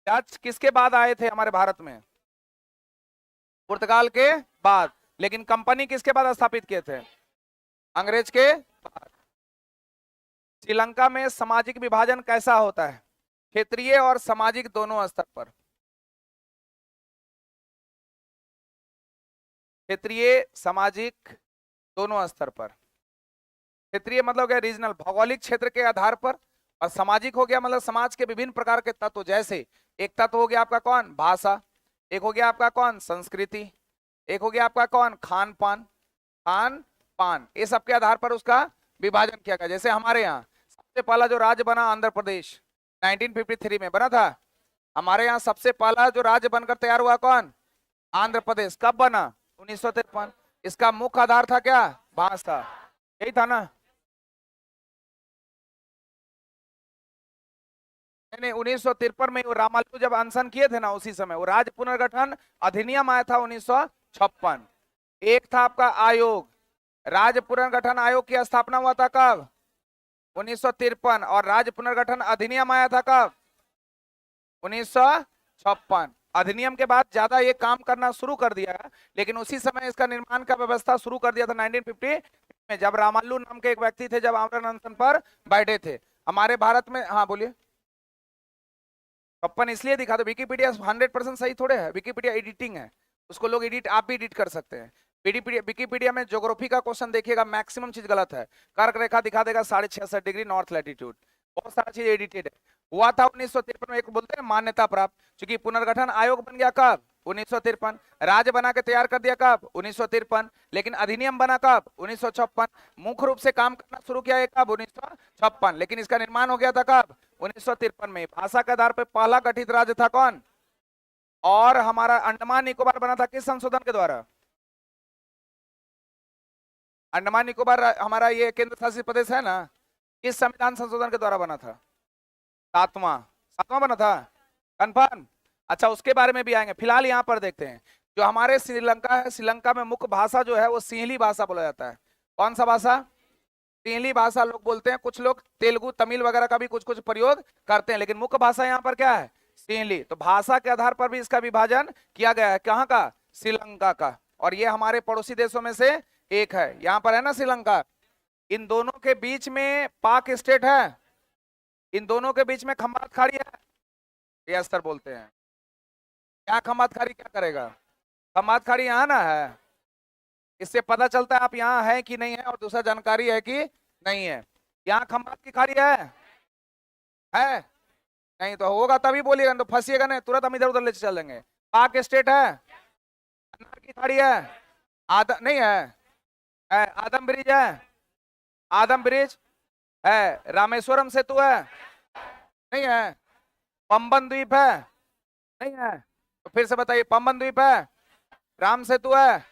S2: डच किसके बाद आए थे हमारे भारत में? पुर्तगाल के बाद। लेकिन कंपनी किसके बाद स्थापित किए थे? अंग्रेज के बाद। श्रीलंका में सामाजिक विभाजन कैसा होता है? क्षेत्रीय और सामाजिक दोनों स्तर पर। क्षेत्रीय सामाजिक दोनों स्तर पर। क्षेत्रीय मतलब क्या, रीजनल, भौगोलिक क्षेत्र के आधार पर, और सामाजिक हो गया मतलब समाज के विभिन्न प्रकार के तत्व, जैसे एक तत्व हो गया आपका कौन, भाषा, एक हो गया आपका कौन, संस्कृति, एक हो गया आपका कौन, खान पान, खान पान, ये सब के आधार पर उसका विभाजन किया गया। जैसे हमारे यहाँ सबसे पहला जो राज्य बना आंध्र प्रदेश 1953 में बना था। हमारे यहाँ सबसे पहला जो राज्य बनकर तैयार हुआ कौन, आंध्र प्रदेश, कब बना, 1953। इसका मुख्य आधार था क्या, भाषा, यही था ना। नहीं, 1953 में वो रामालू जब अनशन किए थे ना, उसी समय वो राज्य पुनर्गठन अधिनियम आया था 1956। एक था आपका आयोग, राज्य पुनर्गठन आयोग की स्थापना हुआ था कब, 1953, और राज्य पुनर्गठन अधिनियम आया था कब, 1956। अधिनियम के बाद ज्यादा ये काम करना शुरू कर दिया, लेकिन उसी समय इसका निर्माण का व्यवस्था शुरू कर दिया था 1950 में, जब रामालू नाम के एक व्यक्ति थे, जब आमरण अनशन पर बैठे थे हमारे भारत में। हाँ बोलिए। 56 इसलिए दिखा दो, विकिपीडिया 100% सही थोड़े है, विकिपीडिया एडिटिंग है, उसको लोग एडिट, आप भी एडिट कर सकते हैं। विकिपीडिया में ज्योग्राफी का क्वेश्चन देखिएगा, मैक्सिमम चीज गलत है। कर्क रेखा दिखा देगा 66.5 डिग्री नॉर्थ लैटिट्यूड, बहुत सारा चीज एडिटेड है। हुआ था 1953 में, एक बोलते हैं मान्यता प्राप्त, क्योंकि पुनर्गठन आयोग बन गया कब, 1953। राज्य बना के तैयार कर दिया कब, 1953। लेकिन अधिनियम बना कब, 1956। मुख्य रूप से काम करना शुरू किया है कब, 1956, लेकिन इसका निर्माण हो गया था कब, 1953 में। भाषा के आधार पर पहला गठित राज्य था कौन, और हमारा अंडमान निकोबार बना था किस संशोधन के द्वारा, अंडमान निकोबार हमारा ये केंद्र शासित प्रदेश है ना, किस संविधान संशोधन के द्वारा बना था, सातवां बना था, कंफर्म। अच्छा, उसके बारे में भी आएंगे, फिलहाल यहाँ पर देखते हैं जो हमारे श्रीलंका है, श्रीलंका में मुख्य भाषा जो है वो सिंहली भाषा बोला जाता है। कौन सा भाषा, सिंहली भाषा लोग बोलते हैं, कुछ लोग तेलुगु तमिल वगैरह का भी कुछ कुछ प्रयोग करते हैं, लेकिन मुख्य भाषा यहाँ पर क्या है, सिंहली। तो भाषा के आधार पर भी इसका विभाजन किया गया है, कहाँ का, श्रीलंका का, और ये हमारे पड़ोसी देशों में से एक है। यहाँ पर है ना श्रीलंका, इन दोनों के बीच में पाक स्टेट है, इन दोनों के बीच में खंबात खाड़ी है, ये स्तर बोलते हैं। क्या खंबात खाड़ी क्या करेगा, खंबात खाड़ी यहाँ ना है, इससे पता चलता है आप यहाँ है कि नहीं है, और दूसरा जानकारी है कि नहीं है। यहाँ खंबात की खाड़ी है नहीं, तो होगा तभी बोलिएगा, तो फंसिएगा नहीं, तुरंत हम इधर उधर ले चलेंगे। पाक स्टेट है, अन्नार की खाड़ी है, नहीं है, आदम ब्रिज है, आदम ब्रिज है, रामेश्वरम सेतु है, नहीं है, पंबन द्वीप है, नहीं है, तो फिर से बताइए, पंबन द्वीप है, राम सेतु है,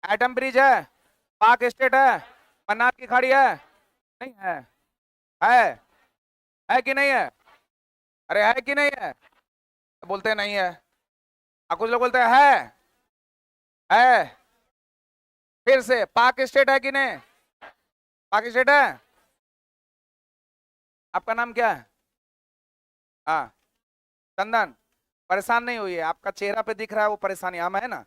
S2: एटम ब्रिज है, पाक स्टेट है, मन्नार की खाड़ी है, नहीं है, है कि नहीं है, अरे है कि नहीं है, बोलते हैं नहीं है, कुछ लोग बोलते हैं है। फिर से, पाक स्टेट है कि नहीं, पाक स्टेट है। आपका नाम क्या है, हाँ चंदन, परेशान नहीं हुई है, आपका चेहरा पे दिख रहा है वो परेशानी, हम है ना,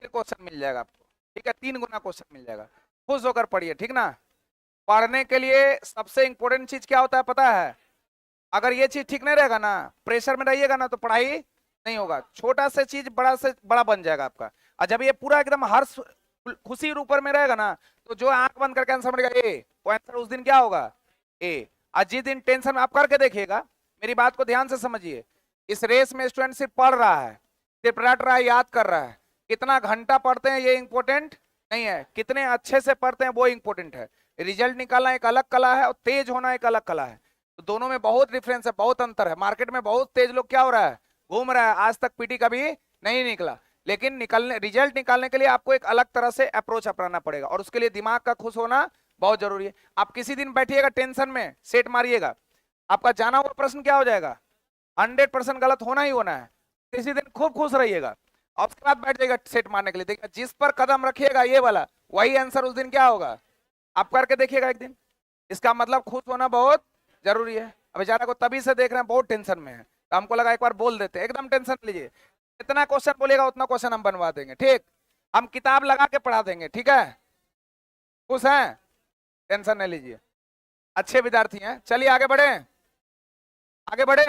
S2: क्वेश्चन मिल जाएगा आपको, ठीक है, 3 गुना क्वेश्चन मिल जाएगा, खुश होकर पढ़िए, ठीक ना। पढ़ने के लिए सबसे इंपॉर्टेंट चीज क्या होता है पता है, अगर ये चीज ठीक नहीं रहेगा ना, प्रेशर में रहिएगा ना, तो पढ़ाई नहीं होगा, छोटा से चीज बड़ा से बड़ा बन जाएगा आपका। और जब ये पूरा एकदम हर्ष खुशी ऊपर में रहेगा ना, तो जो आंख बंद करके आंसर बढ़ेगा ए, वो आंसर उस दिन क्या होगा, ए। आज जिस दिन टेंशन में आप करके देखिएगा, मेरी बात को ध्यान से समझिए, इस रेस में स्टूडेंट सिर्फ पढ़ रहा है, सिर्फ रट रहा है, याद कर रहा है, कितना घंटा पढ़ते हैं ये इंपॉर्टेंट नहीं है, कितने अच्छे से पढ़ते हैं वो इंपॉर्टेंट है। रिजल्ट निकालना एक अलग कला है, और तेज होना एक अलग कला है, तो दोनों में बहुत डिफरेंस है, बहुत अंतर है। मार्केट में बहुत तेज लोग क्या हो रहा है, घूम रहा है, आज तक पीटी कभी नहीं निकला, लेकिन रिजल्ट निकालने के लिए आपको एक अलग तरह से अप्रोच अपनाना पड़ेगा, और उसके लिए दिमाग का खुश होना बहुत जरूरी है। आप किसी दिन बैठिएगा टेंशन में, सेट मारिएगा, आपका जाना हुआ प्रश्न क्या हो जाएगा, 100% गलत होना ही होना है। किसी दिन खूब खुश रहिएगा, और उसके बाद बैठ जाएगा सेट मारने के लिए, देखिएगा जिस पर कदम रखिएगा ये वाला, वही आंसर उस दिन क्या होगा, आप करके देखिएगा एक दिन। इसका मतलब खुश होना बहुत जरूरी है। अब बेचारा को तभी से देख रहे हैं बहुत टेंशन में है, तो हमको लगा एक बार बोल देते, एकदम टेंशन लीजिए, जितना क्वेश्चन बोलेगा उतना क्वेश्चन हम बनवा देंगे, ठीक, हम किताब लगा के पढ़ा देंगे, ठीक है, खुश हैं, टेंशन नहीं लीजिए, अच्छे विद्यार्थी हैं। चलिए आगे बढ़े, आगे बढ़े,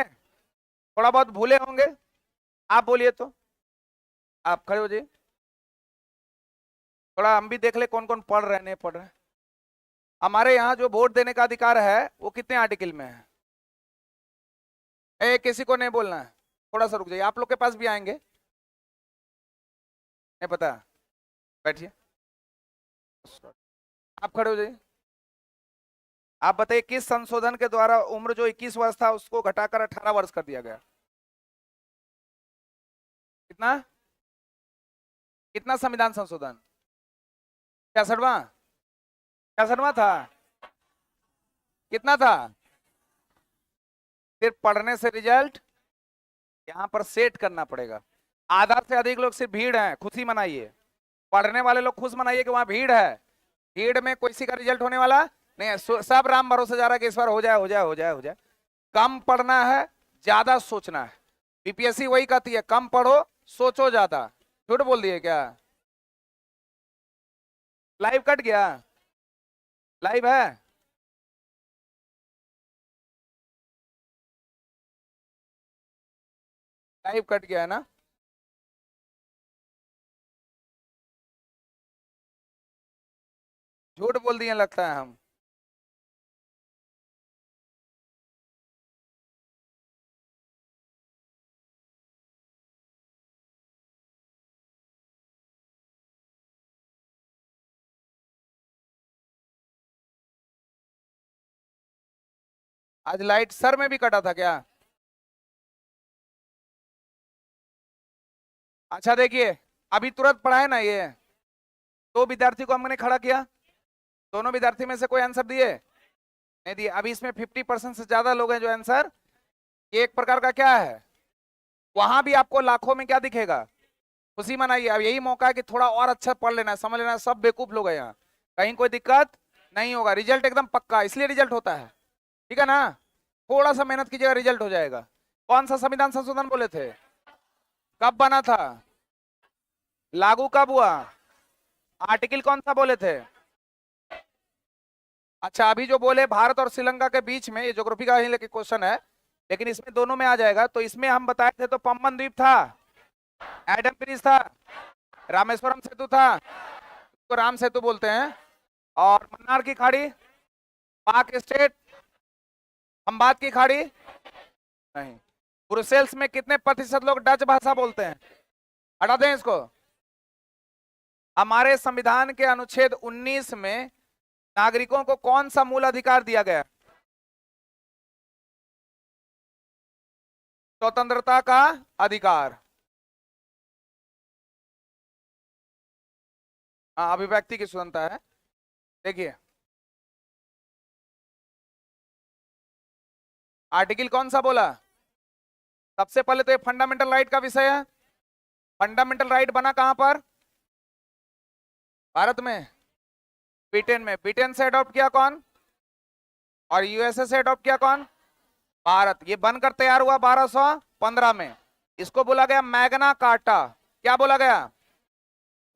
S2: थोड़ा बहुत भूले होंगे, आप बोलिए तो, आप खड़े हो जाइए, थोड़ा हम भी देख ले कौन कौन पढ़ रहे हैं नहीं पढ़ रहे हैं। हमारे यहाँ जो वोट देने का अधिकार है वो कितने आर्टिकल में है? किसी को नहीं बोलना है, थोड़ा सा रुक जाइए, आप लोग के पास भी आएंगे, नहीं पता, बैठिए, आप खड़े हो जाइए। आप बताइए किस संशोधन के द्वारा उम्र जो 21 वर्ष था उसको घटाकर 18 वर्ष कर दिया गया? कितना कितना संविधान संशोधन? 66वां? 66वां था? कितना था? सिर्फ पढ़ने से रिजल्ट? यहाँ पर सेट करना पड़ेगा। आधा से अधिक लोग सिर्फ भीड़ है, खुशी मनाइए, पढ़ने वाले लोग खुश मनाइए कि वहां भीड़ है, भीड़ में किसी का रिजल्ट होने वाला नहीं है। सब राम भरोसे जा रहा है कि इस बार हो जाए हो जाए हो जाए हो जाए। कम पढ़ना है, ज्यादा सोचना है। बीपीएससी वही कहती है, कम पढ़ो सोचो ज्यादा। झूठ बोल दिए क्या? लाइव कट गया? लाइव है? लाइव कट गया है ना? झूठ बोल दिए लगता है हम। आज लाइट सर में भी कटा था क्या? अच्छा देखिए, अभी तुरंत पढ़ा है ना ये, दो विद्यार्थी को हमने खड़ा किया, दोनों विद्यार्थी में से कोई आंसर दिए नहीं दिए। अभी इसमें 50% से ज्यादा लोग हैं जो आंसर, ये एक प्रकार का क्या है, वहां भी आपको लाखों में क्या दिखेगा, खुशी मनाइए। अब यही मौका है कि थोड़ा और अच्छा पढ़ लेना है, समझ लेना है, सब बेवकूफ लोग हैं यहाँ, कहीं कोई दिक्कत नहीं होगा। रिजल्ट एकदम पक्का, इसलिए रिजल्ट होता है, ठीक है ना? थोड़ा सा मेहनत कीजिएगा, रिजल्ट हो जाएगा। कौन सा संविधान संशोधन बोले थे? कब बना था? लागू कब हुआ? आर्टिकल कौन सा बोले थे? अच्छा, अभी जो बोले भारत और श्रीलंका के बीच में, ये ज्योग्राफी का ही लेके क्वेश्चन है, लेकिन इसमें दोनों में आ जाएगा। तो इसमें हम बताए थे तो पम्बन द्वीप था, एडम ब्रिज था, रामेश्वरम सेतु था, उसको राम सेतु बोलते हैं, और मन्नार की खाड़ी, पाक स्टेट, खंबात की खाड़ी नहीं। ब्रुसेल्स में कितने प्रतिशत लोग डच भाषा बोलते हैं? हटा दें इसको। हमारे संविधान के अनुच्छेद 19 में नागरिकों को कौन सा मूल अधिकार दिया गया? स्वतंत्रता का अधिकार। हाँ, अभिव्यक्ति की स्वतंत्रता है। देखिए, आर्टिकल कौन सा बोला? सबसे पहले तो ये फंडामेंटल राइट का विषय है। फंडामेंटल राइट बना कहां पर? भारत में, ब्रिटेन में। ब्रिटेन से अडॉप्ट किया कौन, और यूएसए से अडॉप्ट किया कौन? भारत। ये बनकर तैयार हुआ 1215 में, इसको बोला गया मैग्ना कार्टा। क्या बोला गया?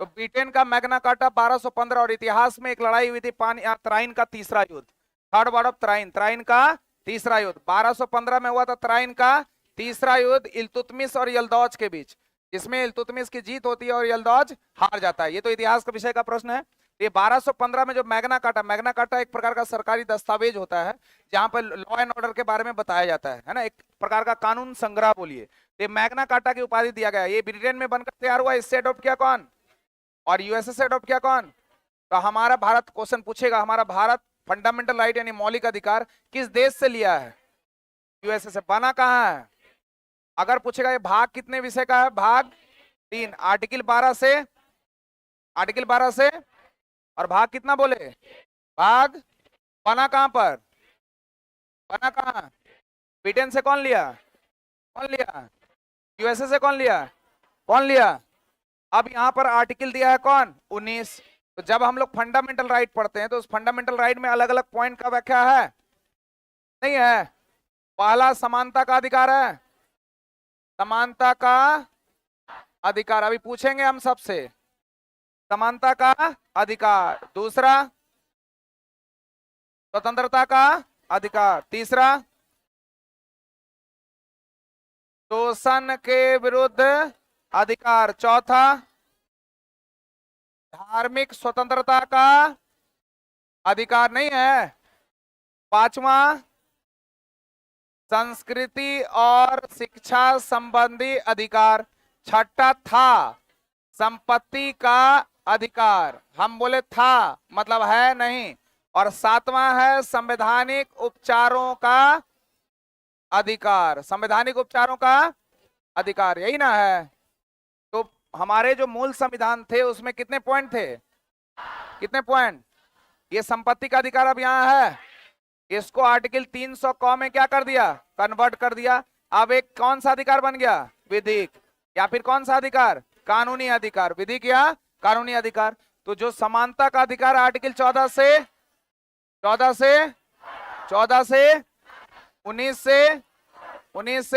S2: तो ब्रिटेन का मैग्ना कार्टा 1215, और इतिहास में एक लड़ाई हुई थी तराइन का तीसरा युद्ध, third war of Tarain, Tarain का तीसरा युद्ध 1215 में हुआ था। तराइन का तीसरा युद्ध इल्तुतमिश और यल्दौज के बीच, जिसमें इल्तुतमिश की जीत होती है और यल्दौज हार जाता है। ये तो इतिहास का विषय का प्रश्न है। ये 1215 में जो मैग्ना कार्टा एक प्रकार का सरकारी दस्तावेज होता है, जहां पर लॉ एंड ऑर्डर के बारे में बताया जाता है ना, एक प्रकार का कानून संग्रह बोलिए। ये मैग्ना कार्टा की उपाधि दिया गया। ये ब्रिटेन में बनकर तैयार हुआ, इससे अडॉप्ट किया कौन, और यूएसए से अडॉप्ट किया कौन? तो हमारा भारत, क्वेश्चन पूछेगा, हमारा भारत फंडामेंटल राइट यानी मौलिक अधिकार किस देश से लिया है? यूएसए से। बना कहाँ है? अगर पूछेगा ये भाग कितने विषय का है? भाग 3, आर्टिकल 12 से, आर्टिकल 12 से, और भाग कितना बोले? भाग। बना कहां पर? बना कहां? ब्रिटेन से कौन लिया? कौन लिया? यूएसए से कौन लिया? कौन लिया? अब यहां पर आर्टिकल दिया है कौन? 19। तो जब हम लोग फंडामेंटल राइट पढ़ते हैं तो उस फंडामेंटल राइट में अलग अलग पॉइंट का व्याख्या है नहीं है? पहला समानता का अधिकार है, समानता का अधिकार, अभी पूछेंगे हम सबसे, समानता का अधिकार। दूसरा, स्वतंत्रता का अधिकार। तीसरा, शोषण के विरुद्ध अधिकार। चौथा, धार्मिक स्वतंत्रता का अधिकार नहीं है। पांचवा, संस्कृति और शिक्षा संबंधी अधिकार। छठा था संपत्ति का अधिकार। हम बोले था मतलब है नहीं। और सातवां है संवैधानिक उपचारों का अधिकार। संवैधानिक उपचारों का अधिकार, यही ना है। तो हमारे जो मूल संविधान थे उसमें कितने पॉइंट थे? कितने पॉइंट? ये संपत्ति का अधिकार अब यहाँ है, इसको आर्टिकल 300 क में क्या कर दिया? कन्वर्ट कर दिया। अब एक कौन सा अधिकार बन गया? विधिक। या फिर कौन सा अधिकार? कानूनी अधिकार। विधिक या कानूनी अधिकार। तो जो समानता का अधिकार आर्टिकल 14 से 19 से 23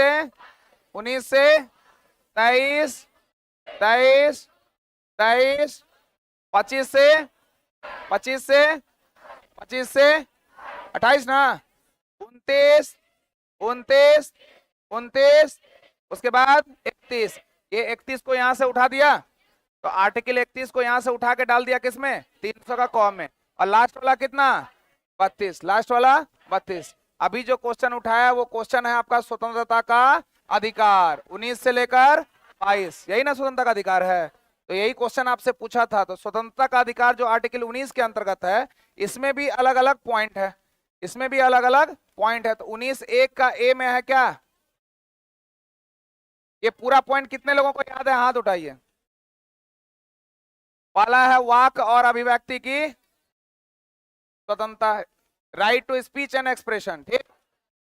S2: 25 से 28 ना, 29 उसके बाद 31। ये 31 को यहां से उठा दिया, तो आर्टिकल 31 को यहां से उठा के डाल दिया किसमें? 300 का कॉम में। और लास्ट वाला कितना? 32। लास्ट वाला 32। अभी जो क्वेश्चन उठाया वो क्वेश्चन है आपका स्वतंत्रता का अधिकार 19 से लेकर 22। यही ना स्वतंत्रता का अधिकार है। तो यही क्वेश्चन आपसे पूछा था। तो स्वतंत्रता का अधिकार जो आर्टिकल 19 के अंतर्गत है, इसमें भी अलग अलग पॉइंट है, इसमें भी अलग अलग पॉइंट है। तो 19(1) का ए में है क्या? ये पूरा पॉइंट कितने लोगों को याद है? हाथ उठाइए। पहला है वाक और अभिव्यक्ति की स्वतंत्रता, right to speech and expression, ठीक।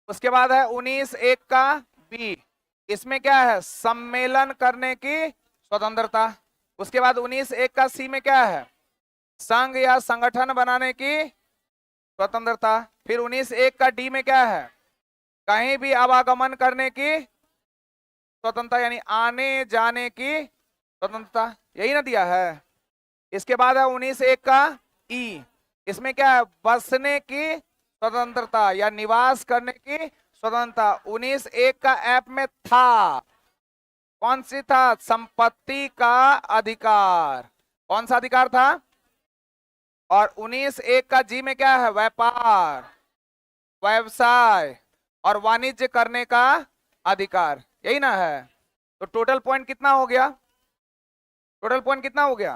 S2: उसके बाद है 19(1) का बी, इसमें क्या है? सम्मेलन करने की स्वतंत्रता। उसके बाद 19(1) का सी में क्या है? संघ या संगठन बनाने की स्वतंत्रता। फिर 19(1) का डी में क्या है? कहीं भी आवागमन करने की स्वतंत्रता, यानी आने जाने की स्वतंत्रता। यही ना दिया है। इसके बाद है 19(1) का ई, इसमें क्या है? बसने की स्वतंत्रता या निवास करने की स्वतंत्रता। 19(1) का एफ में था, कौन सी था? संपत्ति का अधिकार। कौन सा अधिकार था? और 19(1) का जी में क्या है? व्यापार, व्यवसाय और वाणिज्य करने का अधिकार। यही ना है। तो टोटल पॉइंट कितना हो गया? टोटल पॉइंट कितना हो गया?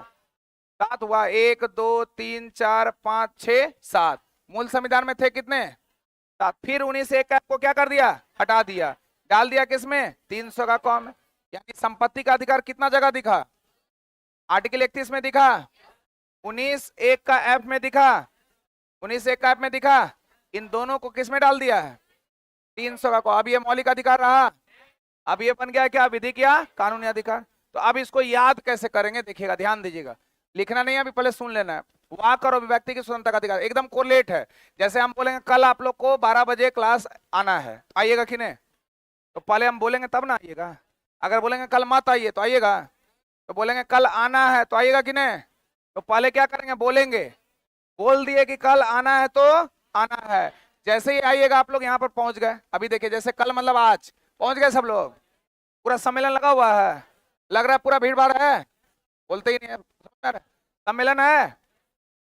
S2: 7 हुआ। 1 2 3 4 5 6 7। मूल संविधान में थे कितने? 7। फिर 19(1) को क्या कर दिया? हटा दिया, डाल दिया किसमें? 300 का कॉम। यानी संपत्ति का अधिकार कितना जगह दिखा? आर्टिकल 31 में दिखा, 19(1) का एफ में दिखा, 19(1) का एफ में दिखा। इन दोनों को किस में डाल दिया है? 300 का कॉम। अब ये मौलिक अधिकार रहा, अब ये बन गया क्या? विधिक या कानूनी अधिकार। तो अब इसको याद कैसे करेंगे? देखिएगा, ध्यान दीजिएगा, लिखना नहीं है अभी, पहले सुन लेना है। वाक और अभिव्यक्ति की स्वतंत्रता का अधिकार एकदम कोरिलेट है। जैसे हम बोलेंगे कल आप लोग को 12 बजे क्लास आना है, आइएगा कि नहीं? तो पहले हम बोलेंगे तब ना आइएगा। अगर बोलेंगे कल मत आइए तो आइएगा। तो बोलेंगे कल आना है तो आइएगा कि नहीं? तो पहले क्या करेंगे? बोलेंगे, बोल दिए कि कल आना है तो आना है। जैसे ही आइएगा आप लोग यहाँ पर पहुंच गए। अभी देखिए, जैसे कल मतलब आज पहुंच गए सब लोग, पूरा सम्मेलन लगा हुआ है, लग रहा है पूरा भीड़ भाड़ है, बोलते ही नहीं है, सम्मेलन है।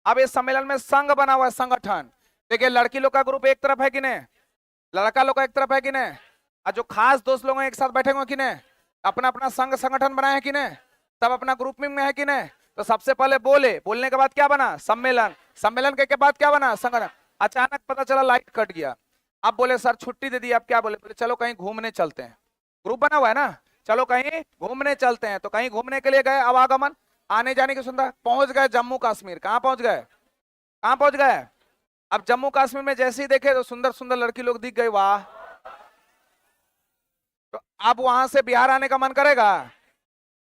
S2: अब इस सम्मेलन में संघ बना हुआ है, संगठन। देखिए, लड़की लोग का ग्रुप एक तरफ है कि नहीं? लड़का लोग का एक तरफ है कि नहीं? और जो खास दोस्त लोग एक साथ बैठे हुए कि नहीं? अपना अपना संघ संगठन बनाए हैं कि नहीं? सब अपना ग्रुप में है कि नहीं? तो सबसे पहले बोलने के बाद क्या बना? सम्मेलन। सम्मेलन के बाद क्या बना? संगठन। अचानक पता चला लाइट कट गया। अब बोले सर छुट्टी दे दी। अब क्या बोले? चलो कहीं घूमने चलते हैं। ग्रुप बना हुआ है ना, चलो कहीं घूमने चलते हैं। तो कहीं घूमने के लिए गए, आवागमन, आने जाने की सुविधा। पहुंच गए जम्मू कश्मीर। कहां पहुंच गए? कहां पहुंच गए? अब जम्मू कश्मीर में जैसे ही देखे तो सुंदर सुंदर लड़की लोग दिख गई, वाह। तो अब वहां से बिहार आने का मन करेगा?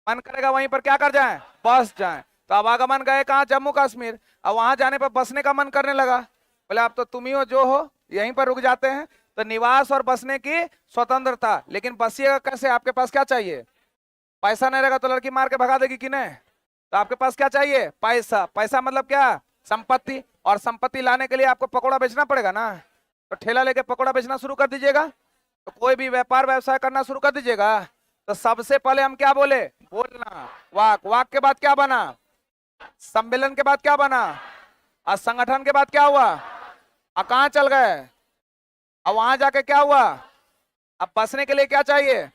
S2: मन करेगा वहीं पर क्या कर जाए? बस जाए। तो आवागमन गए कहां? जम्मू कश्मीर। अब वहां जाने पर बसने का मन करने लगा। बोले आप तो तुम ही हो जो हो, यहीं पर रुक जाते हैं। तो निवास और बसने की स्वतंत्रता। लेकिन बसिएगा कैसे? आपके पास क्या चाहिए? पैसा नहीं रहेगा तो लड़की मार के भगा देगी कि नहीं? तो आपके पास क्या चाहिए? पैसा। पैसा मतलब क्या? संपत्ति। और संपत्ति लाने के लिए आपको पकौड़ा बेचना पड़ेगा ना। तो ठेला लेके पकौड़ा बेचना शुरू कर दीजिएगा। तो कोई भी व्यापार व्यवसाय करना शुरू कर दीजिएगा। तो सबसे पहले हम क्या बोले, बोलना, वाक, वाक के बाद क्या बना, सम्मेलन के बाद क्या बना, और संगठन के बाद क्या हुआ, अब कहां चल गए, अब वहां जाके क्या हुआ, अब बसने के लिए क्या चाहिए,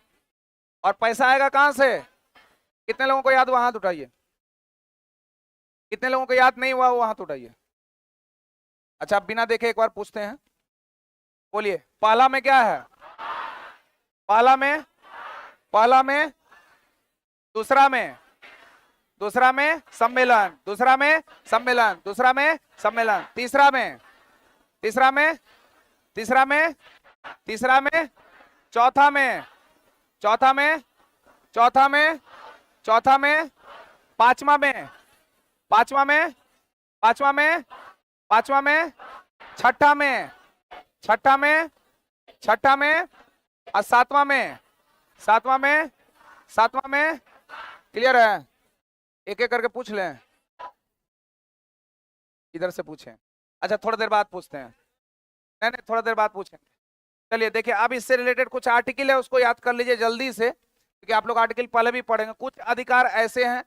S2: और पैसा आएगा कहां से। कितने लोगों को याद हुआ, हाथ उठाइए। कितने लोगों को याद नहीं हुआ वो हाथ उठाइए। अच्छा, बिना देखे एक बार पूछते हैं, बोलिए पहला में क्या है, पहला में, पहला में, दूसरा में, दूसरा में सम्मेलन, दूसरा में सम्मेलन, दूसरा में सम्मेलन, तीसरा में, तीसरा में, तीसरा में, तीसरा में, चौथा में, चौथा में, चौथा में, चौथा में, पांचवा में, पांचवा में, पांचवा में, पांचवा में, छठा में, छठा में, छठा में, और सातवां में, सातवां में, सातवां में। क्लियर है, एक एक करके पूछ लें, इधर से पूछें। अच्छा, थोड़ा देर बाद पूछते हैं, नहीं नहीं थोड़ा देर बाद पूछेंगे। चलिए देखिए, अब इससे रिलेटेड कुछ आर्टिकल है, उसको याद कर लीजिए जल्दी से, क्योंकि आप लोग आर्टिकल पहले भी पढ़ेंगे। कुछ अधिकार ऐसे हैं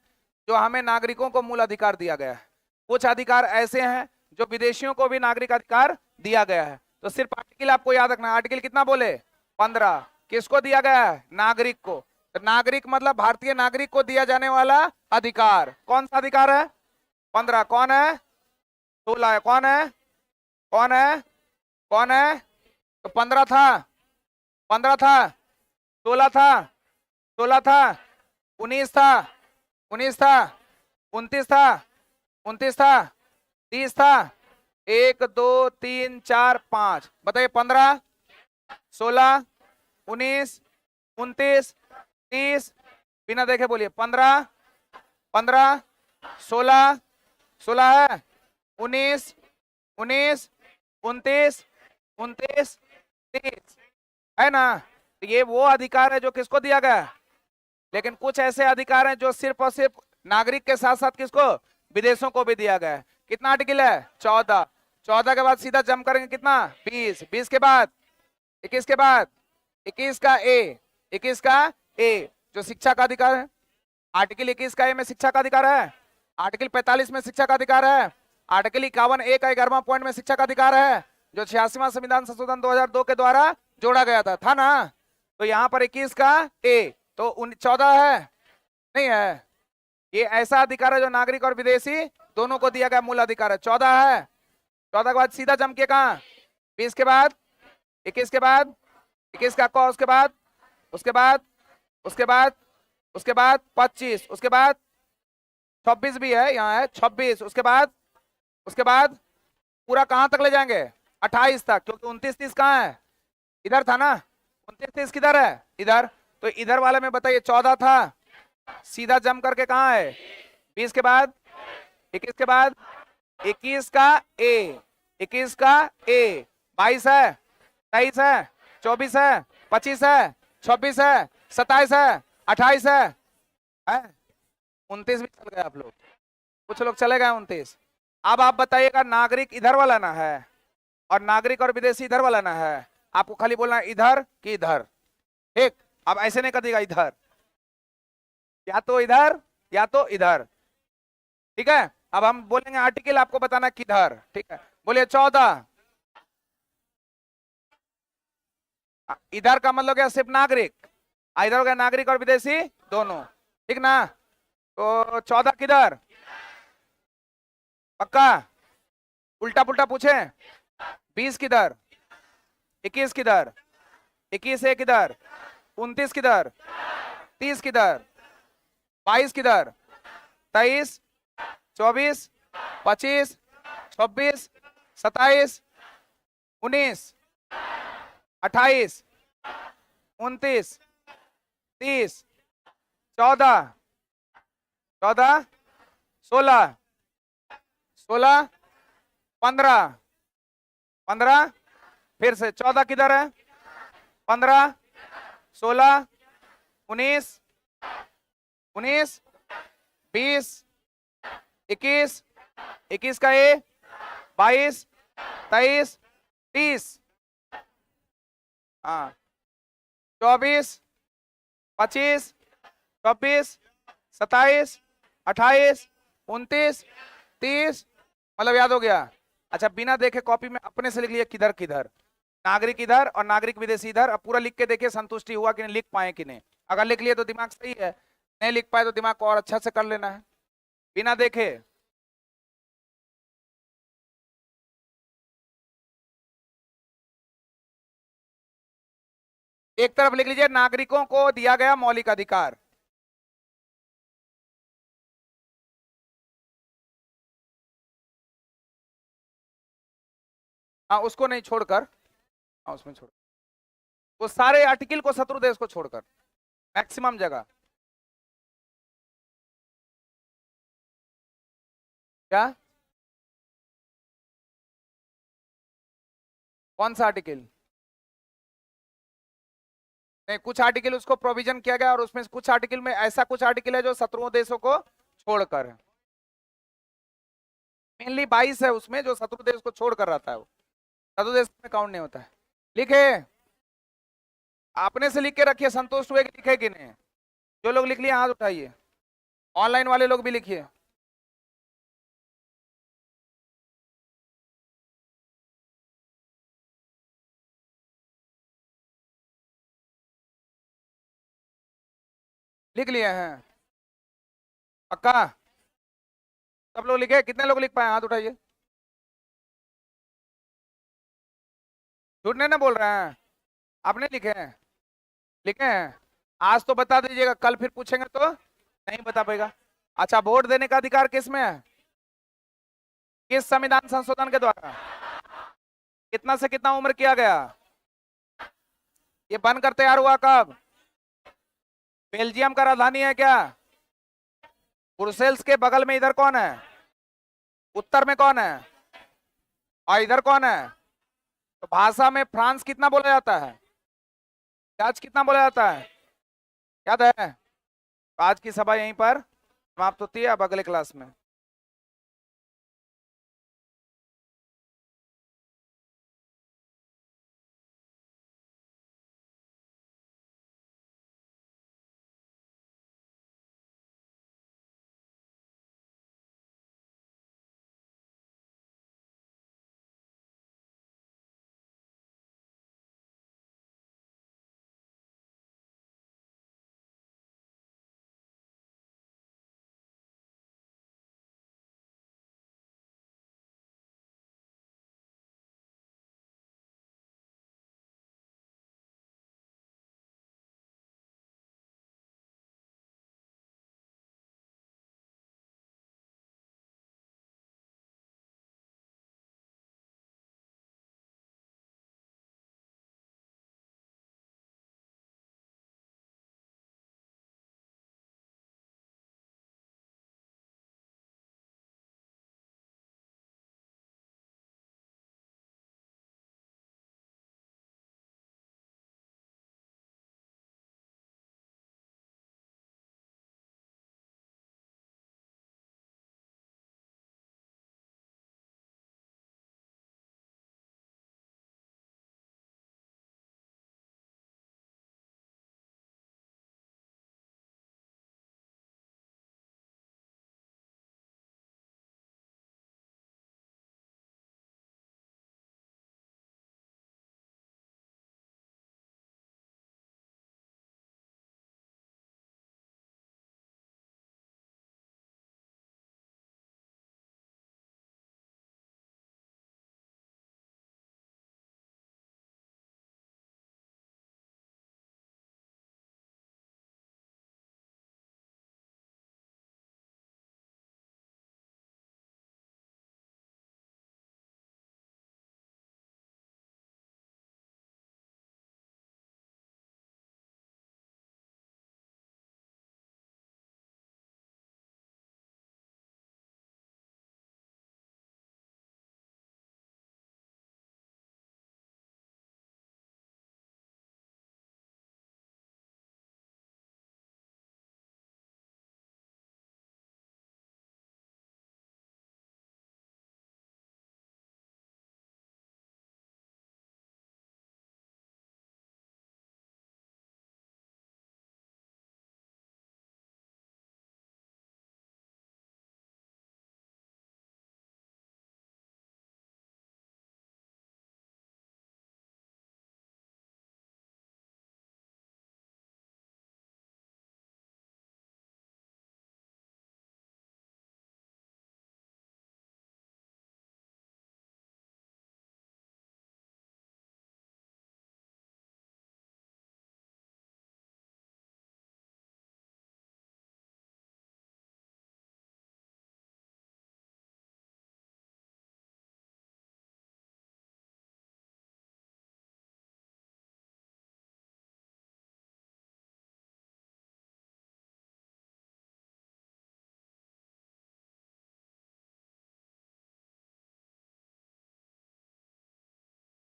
S2: जो हमें नागरिकों को मूल अधिकार दिया गया है, कुछ अधिकार ऐसे हैं जो विदेशियों को भी नागरिक अधिकार दिया गया है। तो सिर्फ आर्टिकल आपको याद रखना है। आर्टिकल कितना बोले, 15। किसको दिया गया है, नागरिक को। तो नागरिक मतलब भारतीय नागरिक को दिया जाने वाला अधिकार। कौन सा अधिकार है, 15। कौन है, 16 है। कौन है, कौन है, कौन है, तो 15 था, 15 था, 16 था, 16 था, 19 था, 19 था, 29 था, 29 था, 30 था, 1 2 3 4 5, बताइए 15, 16, 19, 29, 30, बिना देखे बोलिए 15, 15, 16, 16 है, 19, 19, 29, 29, 30 है ना। तो ये वो अधिकार है जो किसको दिया गया है। लेकिन कुछ ऐसे अधिकार हैं जो सिर्फ और सिर्फ नागरिक के साथ साथ किसको, विदेशों को भी दिया गया है। कितना आर्टिकल है, 14। 14 के बाद सीधा जंप करेंगे कितना, 20। 20 के बाद 21 के बाद 21 का ए, 21 का ए जो शिक्षा का अधिकार है। आर्टिकल 21 का ए में शिक्षा का अधिकार है। आर्टिकल 45 में शिक्षा का अधिकार है। आर्टिकल 51 ए का 11वां पॉइंट में शिक्षा का अधिकार है, जो 86वां संविधान संशोधन 2002 के द्वारा जोड़ा गया था ना। तो यहाँ पर 21 का ए, तो 14 है, नहीं है। ये ऐसा अधिकार है जो नागरिक और विदेशी दोनों को दिया गया मूल अधिकार है। 14 है। 14 के बाद सीधा जम के कहा, 20 के बाद 21 के बाद 21 का को, उसके बाद उसके बाद उसके बाद उसके बाद 25, उसके बाद 26 भी है, यहाँ है 26। उसके बाद पूरा कहां तक ले जाएंगे, 28 तक, क्योंकि 29 30 कहाँ है, इधर था ना। 29 30 किधर है, इधर। तो इधर वाले में बताइए 14 था, सीधा जम करके कहाँ है, 20 के बाद 21 के बाद 21 का ए, 21 का ए, 22 है, 23 है, 24 है, 25 है, 26 है, 27 है, 28 है, 29 भी चल गए आप लोग, कुछ लोग चले गए 29। अब आप बताइएगा नागरिक इधर वाला ना है और नागरिक और विदेशी इधर वाला ना है, आपको खाली बोलना है इधर कि इधर। ठीक, अब ऐसे नहीं कर देगा इधर, या तो इधर या तो इधर। ठीक है, अब हम बोलेंगे आर्टिकल, आपको बताना किधर। ठीक है, बोलिए 14। इधर का मतलब क्या, सिर्फ नागरिक, इधर हो गया नागरिक और विदेशी दोनों, ठीक ना। तो 14 किधर, पक्का, उल्टा पुल्टा पूछे, 20 किधर, 21 किधर, 21 एक किधर, 29 किधर, 30 किधर, 22 किधर, 23, 24, 25, 26, 27, 19, 28, 29, 30, 14, 14, 16, 16, 15, 15, फिर से 14 किधर है, 15, 16, 19, 19, 20, 21, 21 का ए, 22, 23, 30। हाँ, 24, 25, 26, 27, 28, 29, 30, मतलब याद हो गया। अच्छा बिना देखे कॉपी में अपने से लिख लिया किधर किधर, नागरिक इधर और नागरिक विदेशी इधर। अब पूरा लिख के देखिए संतुष्टि हुआ कि नहीं, लिख पाए कि नहीं। अगर लिख लिए तो दिमाग सही है, नहीं लिख पाए तो दिमाग को और अच्छा से कर लेना है बिना देखे। एक तरफ लिख लीजिए नागरिकों को दिया गया मौलिक अधिकार, हाँ उसको नहीं छोड़कर, हाँ उसमें छोड़, वो सारे आर्टिकल को शत्रु देश को छोड़कर मैक्सिमम जगह। क्या, कौन सा आर्टिकल? नहीं, कुछ आर्टिकल उसको प्रोविजन किया गया और उसमें कुछ आर्टिकल में ऐसा कुछ आर्टिकल है जो शत्रुओं देशों को छोड़कर है। मेनली 22 है उसमें जो शत्रु देश को छोड़कर रहता है, वो शत्रु देश में काउंट नहीं होता है। लिखे, आपने से लिख के रखिए, संतुष्ट हुए कि लिखे कि नहीं। जो लोग लिख लिए हाथ उठाइए, ऑनलाइन वाले लोग भी लिखिए। लिख लिए हैं पक्का? सब लोग लिखे? कितने लोग लिख पाए हाथ उठाइए। झूठ नहीं ना बोल रहे हैं, आपने लिखे हैं? लिखे हैं? आज तो बता दीजिएगा, कल फिर पूछेंगे तो नहीं बता पाएगा। अच्छा, वोट देने का अधिकार किस में है? किस संविधान संशोधन के द्वारा? कितना से कितना उम्र किया गया? ये बनकर तैयार हुआ कब? बेल्जियम का राजधानी है क्या? ब्रुसेल्स के बगल में इधर कौन है? उत्तर में कौन है? और इधर कौन है? तो भाषा में फ्रांस कितना बोला जाता है? डच कितना बोला जाता है? याद है? आज की सभा यहीं पर समाप्त होती है, अब अगले क्लास में